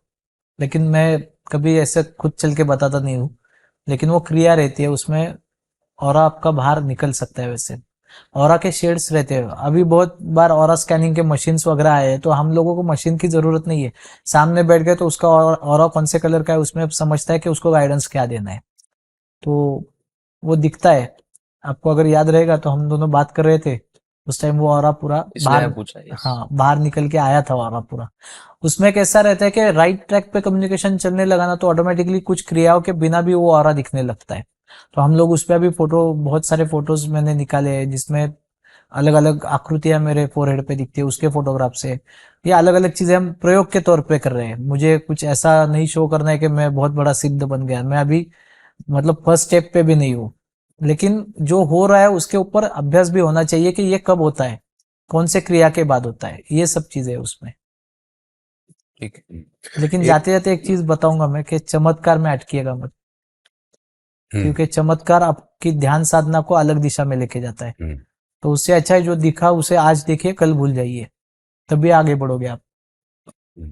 लेकिन मैं कभी ऐसे खुद चल के बताता नहीं हूँ। लेकिन वो क्रिया रहती है उसमें, ऑरा आपका बाहर निकल सकता है वैसे। ऑरा के शेड्स रहते हैं, अभी बहुत बार ऑरा स्कैनिंग के मशीन्स वगैरह आए हैं, तो हम लोगों को मशीन की जरूरत नहीं है, सामने बैठ गए तो उसका ऑरा कौन से कलर का है उसमें समझता है कि उसको गाइडेंस क्या देना है, तो वो दिखता है। आपको अगर याद रहेगा तो हम दोनों बात कर रहे थे उस टाइम, वो ऑरा पूरा इसलिए बाहर, मैं पूछा। यस। हाँ बाहर निकल के आया था ऑरा पूरा। उसमें कैसा रहता है कि राइट ट्रैक पे कम्युनिकेशन चलने लगा ना, तो ऑटोमेटिकली कुछ क्रियाओं के बिना भी वो ऑरा दिखने लगता है। तो हम लोग उस पर भी फोटो, बहुत सारे फोटोज मैंने निकाले हैं जिसमें अलग अलग आकृतियां मेरे फोरहेड पे दिखती है, उसके फोटोग्राफ से। ये अलग अलग चीजें हम प्रयोग के तौर पे कर रहे हैं, मुझे कुछ ऐसा नहीं शो करना है कि मैं बहुत बड़ा सिद्ध बन गया, मैं अभी मतलब फर्स्ट स्टेप पे भी नहीं हूँ। लेकिन जो हो रहा है उसके ऊपर अभ्यास भी होना चाहिए कि ये कब होता है, कौन से क्रिया के बाद होता है, ये सब चीजें उसमें। ठीक है। लेकिन एक जाते जाते एक चीज बताऊंगा मैं कि चमत्कार में अटकिएगा मत, हम्म क्योंकि चमत्कार आपकी ध्यान साधना को अलग दिशा में लेके जाता है। हम्म तो उससे अच्छा है जो दिखा उसे आज देखिए, कल भूल जाइए, तभी आगे बढ़ोगे आप। हम्म।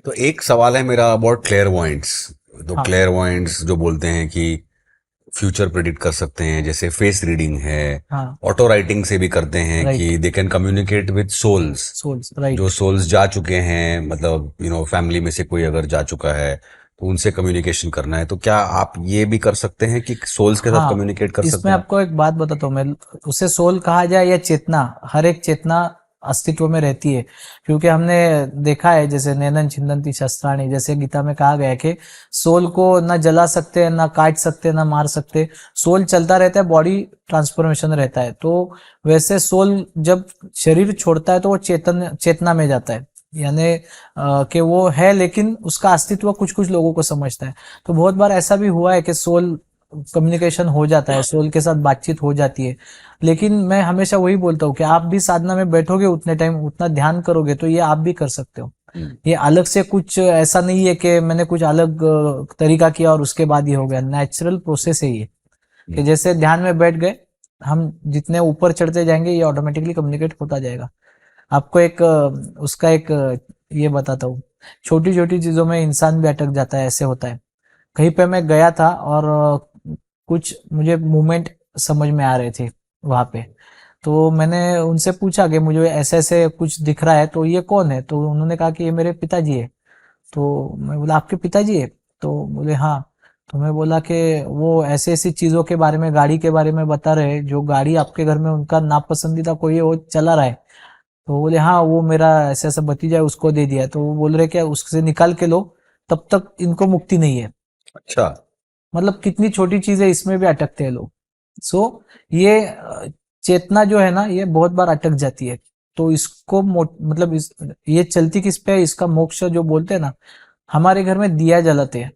तो एक सवाल है मेरा अबाउट क्लेयरवॉयंट्स। तो हाँ। क्लेयरवॉयंट्स जो बोलते हैं कि फ्यूचर प्रिडिक्ट कर सकते हैं, जैसे फेस रीडिंग है, हाँ। ऑटो राइटिंग से भी करते हैं राइट। कि they can communicate with souls, souls, जो राइट। सोल्स जा चुके हैं, मतलब फैमिली में से कोई अगर जा चुका है तो उनसे कम्युनिकेशन करना है। तो क्या आप ये भी कर सकते हैं कि सोल्स के साथ हाँ, कम्युनिकेट कर सकते इसमें हैं आप? आपको एक बात बताता हूँ मैं, उसे सोल कहा जाए या चेतना, हर एक चेतना अस्तित्व में रहती है। क्योंकि हमने देखा है, जैसे नैनन छिन्दन्ति शस्त्राणि, जैसे गीता में कहा गया है कि सोल को ना जला सकते, ना काट सकते, ना मार सकते, सोल चलता रहता है, बॉडी ट्रांसफॉर्मेशन रहता है। तो वैसे सोल जब शरीर छोड़ता है तो वो चेतना में जाता है, यानी कि वो है, लेकिन उसका अस्तित्व कुछ कुछ लोगों को समझता है। तो बहुत बार ऐसा भी हुआ है कि सोल कम्युनिकेशन हो जाता है, सोल के साथ बातचीत हो जाती है। लेकिन मैं हमेशा वही बोलता हूँ कि आप भी साधना में बैठोगे, उतने टाइम उतना ध्यान करोगे तो ये आप भी कर सकते हो। ये अलग से कुछ ऐसा नहीं है कि मैंने कुछ अलग तरीका किया और उसके बाद ये हो गया, नेचुरल प्रोसेस है ये। कि जैसे ध्यान में बैठ गए, हम जितने ऊपर चढ़ते जाएंगे ये ऑटोमेटिकली कम्युनिकेट होता जाएगा। आपको एक उसका एक ये बताता हूँ, छोटी छोटी चीजों में इंसान भी अटक जाता है, ऐसे होता है। कहीं पे मैं गया था और कुछ मुझे मूवमेंट समझ में आ रहे थे वहां पे, तो मैंने उनसे पूछा कि मुझे ऐसे ऐसे कुछ दिख रहा है, तो ये कौन है? तो उन्होंने कहा कि ये मेरे पिताजी है। तो मैं बोला आपके पिताजी है? तो बोले हाँ। तो मैं बोला कि वो ऐसी ऐसी चीजों के बारे में, गाड़ी के बारे में बता रहे हैं, जो गाड़ी आपके घर में उनका नापसंदीदा कोई है वो चला रहा है। तो बोले हाँ, वो मेरा ऐसा ऐसा भतीजा है, उसको दे दिया है। तो वो बोल रहे कि उससे निकाल के लो, तब तक इनको मुक्ति नहीं है। अच्छा। मतलब कितनी छोटी चीज है, इसमें भी अटकते हैं लोग। सो ये चेतना जो है ना, ये बहुत बार अटक जाती है। तो इसको मतलब ये चलती किस पे है, इसका मोक्ष जो बोलते हैं ना, हमारे घर में दिया जलाते हैं।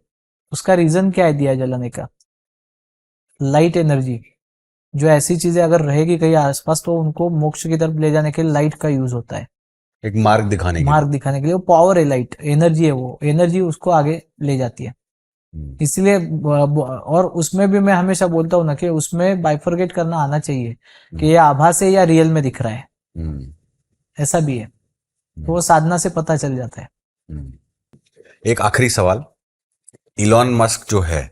उसका रीजन क्या है दिया जलाने का? Light energy. जो ऐसी चीजें अगर रहेगी कहीं आसपास, तो उनको मोक्ष की तरफ ले जाने के लिए लाइट का यूज होता है। एक मार्ग दिखाने के लिए। मार्ग दिखाने के लिए, वो पावर है, लाइट एनर्जी है, वो एनर्जी उसको आगे ले जाती है। इसलिए और उसमें भी मैं हमेशा बोलता हूँ ना कि उसमें बाइफरगेट करना आना चाहिए कि ये आभास है या रियल में दिख रहा है। ऐसा भी है, तो वो साधना से पता चल जाता है। एक आखिरी सवाल। इलॉन मस्क जो है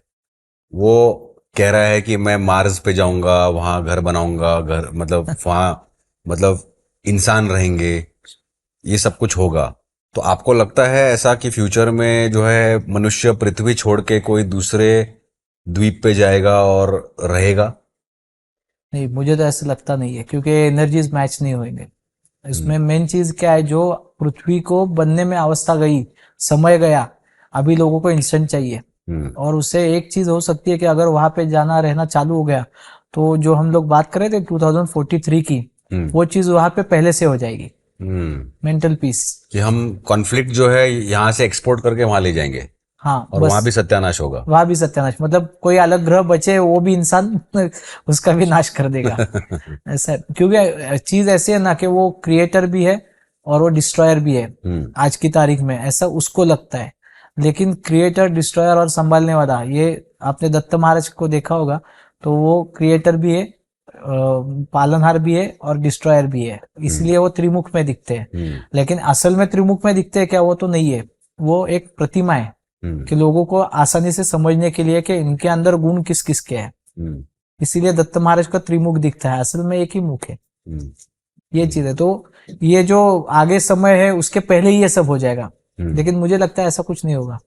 वो कह रहा है कि मैं मार्स पे जाऊंगा, वहां घर बनाऊंगा, घर मतलब वहां मतलब इंसान रहेंगे, ये सब कुछ होगा। तो आपको लगता है ऐसा कि फ्यूचर में जो है मनुष्य पृथ्वी छोड़ के कोई दूसरे द्वीप पे जाएगा और रहेगा? नहीं, मुझे तो ऐसा लगता नहीं है, क्योंकि एनर्जीज मैच नहीं होंगे। इसमें मेन चीज क्या है, जो पृथ्वी को बनने में अवस्था गई, समय गया, अभी लोगों को इंस्टेंट चाहिए। और उससे एक चीज हो सकती है कि अगर वहां पे जाना रहना चालू हो गया, तो जो हम लोग बात कर रहे थे 2043 की, वो चीज वहां पे पहले से हो जाएगी। Mental peace. कि हम कॉन्फ्लिक्ट जो है यहाँ से एक्सपोर्ट करके वहां ले जाएंगे। हाँ, और बस वहां भी सत्यानाश होगा। वहां भी सत्यानाश, मतलब कोई अलग ग्रह बचे, वो भी इंसान उसका भी नाश कर देगा। ऐसा है, क्योंकि चीज ऐसी है ना कि वो क्रिएटर भी है और वो डिस्ट्रॉयर भी है। आज की तारीख में ऐसा उसको लगता है। लेकिन क्रिएटर, डिस्ट्रॉयर और संभालने वाला, ये आपने दत्त महाराज को देखा होगा, तो वो क्रिएटर भी है, पालनहार भी है और डिस्ट्रॉयर भी है। इसलिए वो त्रिमुख में दिखते हैं। लेकिन असल में त्रिमुख में दिखते हैं क्या? वो तो नहीं है, वो एक प्रतिमा है कि लोगों को आसानी से समझने के लिए कि इनके अंदर गुण किस किस के हैं। इसीलिए दत्त महाराज का त्रिमुख दिखता है, असल में एक ही मुख है। ये चीज है। तो ये जो आगे समय है, उसके पहले ही ये सब हो जाएगा। लेकिन मुझे लगता है ऐसा कुछ नहीं होगा।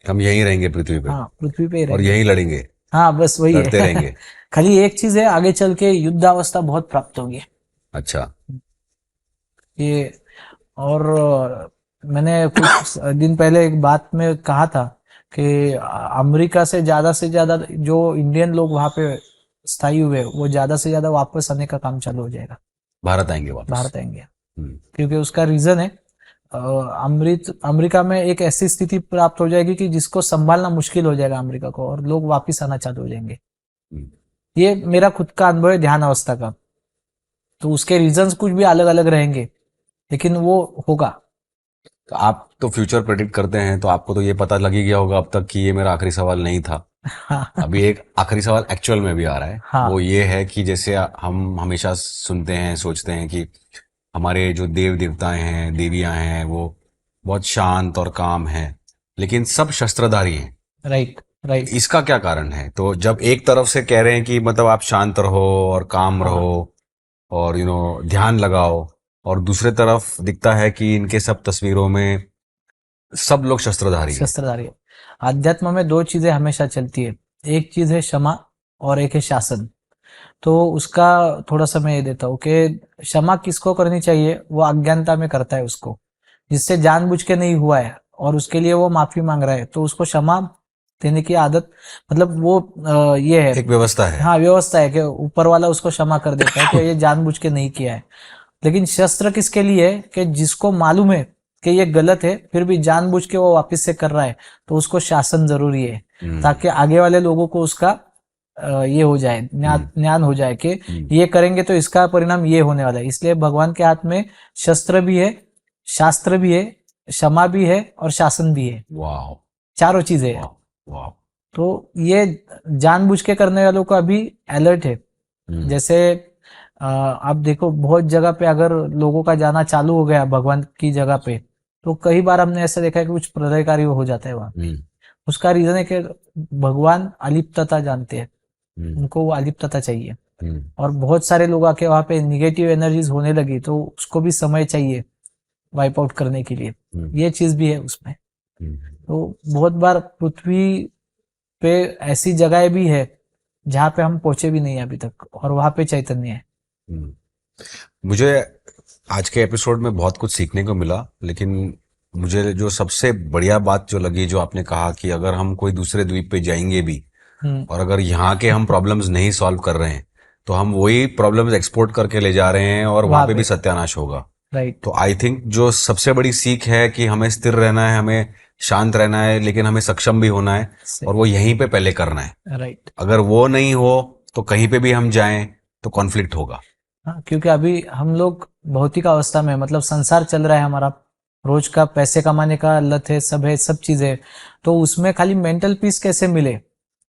हम यहीं रहेंगे पृथ्वी पे। हाँ, पृथ्वी पे ही और रहेंगे। यहीं लड़ेंगे। हाँ, बस वही लड़ते है। रहेंगे। खाली एक चीज है, आगे चल के युद्धावस्था बहुत प्राप्त होगी। अच्छा। ये और मैंने कुछ दिन पहले एक बात में कहा था कि अमेरिका से ज्यादा जो इंडियन लोग वहां पे स्थायी हुए, वो ज्यादा से ज्यादा वापस आने का काम चालू हो जाएगा। भारत आएंगे वापस। भारत आएंगे। क्योंकि उसका रीजन है, अमेरिका में एक ऐसी स्थिति प्राप्त हो जाएगी कि जिसको संभालना मुश्किल हो जाएगा अमेरिका को, और लोग वापिस आना चालू हो जाएंगे। ये मेरा खुद का अनुभव है ध्यान अवस्था का। तो उसके रीजंस कुछ भी अलग अलग रहेंगे, लेकिन वो होगा। तो आप तो फ्यूचर प्रेडिक्ट करते हैं, तो आपको तो ये पता लग ही गया होगा अब तक कि ये मेरा आखिरी सवाल नहीं था। अभी एक आखिरी सवाल एक्चुअल में भी आ रहा है। हाँ। वो ये है कि जैसे हम हमेशा सुनते हैं, सोचते हैं कि हमारे जो देव देवताएं हैं, देवियां हैं, वो बहुत शांत और काम हैं, लेकिन सब शस्त्रधारी हैं। Right, right. इसका क्या कारण है? तो जब एक तरफ से कह रहे हैं कि मतलब आप शांत रहो और काम रहो और ध्यान लगाओ, और दूसरे तरफ दिखता है कि इनके सब तस्वीरों में सब लोग शस्त्रधारी हैं। शस्त्रधारी। अध्यात्म में दो चीजें हमेशा चलती है, एक चीज है क्षमा और एक है शासन। तो उसका थोड़ा सा मैं ये देता हूँ कि क्षमा किसको करनी चाहिए? वो अज्ञानता में करता है उसको, जिससे जानबूझ के नहीं हुआ है और उसके लिए वो माफी मांग रहा है, तो उसको क्षमा देने की आदत, मतलब वो ये है, एक व्यवस्था है। हाँ, व्यवस्था है कि ऊपर वाला उसको क्षमा कर देता है कि ये जानबूझ के नहीं किया है। लेकिन शस्त्र किसके लिए है? कि जिसको मालूम है कि ये गलत है, फिर भी जानबूझ के वो वापस से कर रहा है, तो उसको शासन जरूरी है, ताकि आगे वाले लोगों को उसका ये हो जाए, ज्ञान हो जाए कि ये करेंगे तो इसका परिणाम ये होने वाला है। इसलिए भगवान के हाथ में शस्त्र भी है, शास्त्र भी है, क्षमा भी है और शासन भी है। वाह। चारों चीजें हैं। वाह। तो ये जानबूझ के करने वालों का भी अलर्ट है। जैसे आप देखो, बहुत जगह पे अगर लोगों का जाना चालू हो गया भगवान की जगह पे, तो कई बार हमने ऐसा देखा है कि कुछ प्रलयकारी हो जाता है वहां। उसका रीजन है कि भगवान अलिप्तता जानते हैं, उनको वो अलिप्तता चाहिए। और बहुत सारे लोग आके वहां पे निगेटिव एनर्जीज होने लगी, तो उसको भी समय चाहिए वाइप आउट करने के लिए। ये चीज भी है उसमें। तो बहुत बार पृथ्वी पे ऐसी जगह भी है जहाँ पे हम पहुंचे भी नहीं अभी तक, और वहां पे चैतन्य है। हम्म। मुझे आज के एपिसोड में बहुत कुछ सीखने को मिला, लेकिन मुझे जो सबसे बढ़िया बात जो लगी, जो आपने कहा कि अगर हम कोई दूसरे द्वीप पे जाएंगे भी और अगर यहाँ के हम प्रॉब्लम्स नहीं सॉल्व कर रहे हैं तो हम वही प्रॉब्लम्स एक्सपोर्ट करके ले जा रहे हैं और वहां पे भी सत्यानाश होगा। राइट। तो आई थिंक जो सबसे बड़ी सीख है कि हमें स्थिर रहना है, हमें शांत रहना है, लेकिन हमें सक्षम भी होना है, और वो यहीं पे पहले करना है। राइट। अगर वो नहीं हो तो कहीं पे भी हम जाएं तो कॉन्फ्लिक्ट होगा। हाँ, क्योंकि अभी हम लोग भौतिक अवस्था में, मतलब संसार चल रहा है हमारा, रोज का पैसे कमाने का लत है, सब चीजें है, तो उसमें खाली मेंटल पीस कैसे मिले,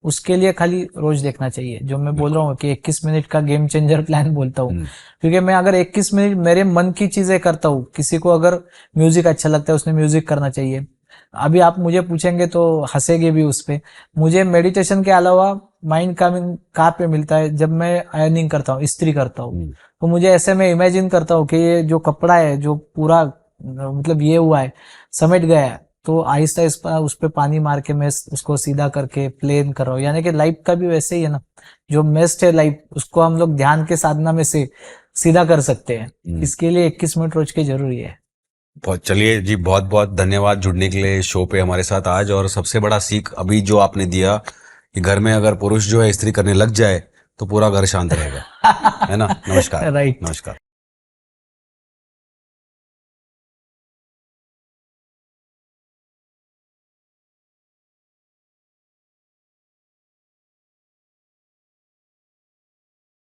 उसके लिए खाली रोज देखना चाहिए। जो मैं बोल रहा हूँ कि 21 मिनट का गेम चेंजर प्लान बोलता हूँ, क्योंकि मैं अगर 21 मिनट मेरे मन की चीजें करता हूँ, किसी को अगर म्यूजिक अच्छा लगता है उसने म्यूजिक करना चाहिए। अभी आप मुझे पूछेंगे तो हंसेंगे भी उस पे, मुझे मेडिटेशन के अलावा माइंड का कहाँ पे मिलता है, जब मैं आयनिंग करता हूँ, इस्त्री करता हूँ, तो मुझे ऐसे में इमेजिन करता हूँ कि ये जो कपड़ा है जो पूरा मतलब ये हुआ है, समेट गया है, तो आहिस्ता आहिस्ता उस पे पानी मार के मैं उसको सीधा करके प्लेन कर रहा हूँ। यानी कि लाइफ का भी वैसे ही है ना, जो मेस्ट है लाइफ, उसको हम लोग ध्यान के साधना में से सीधा कर सकते हैं। इसके लिए 21 मिनट रोज के जरूरी है। बहुत, चलिए जी, बहुत बहुत धन्यवाद जुड़ने के लिए शो पे हमारे साथ आज। और सबसे बड़ा सीख अभी जो आपने दिया कि घर में अगर पुरुष जो है इस्त्री करने लग जाए तो पूरा घर शांत रहेगा, है ना। नमस्कार। राइट। नमस्कार।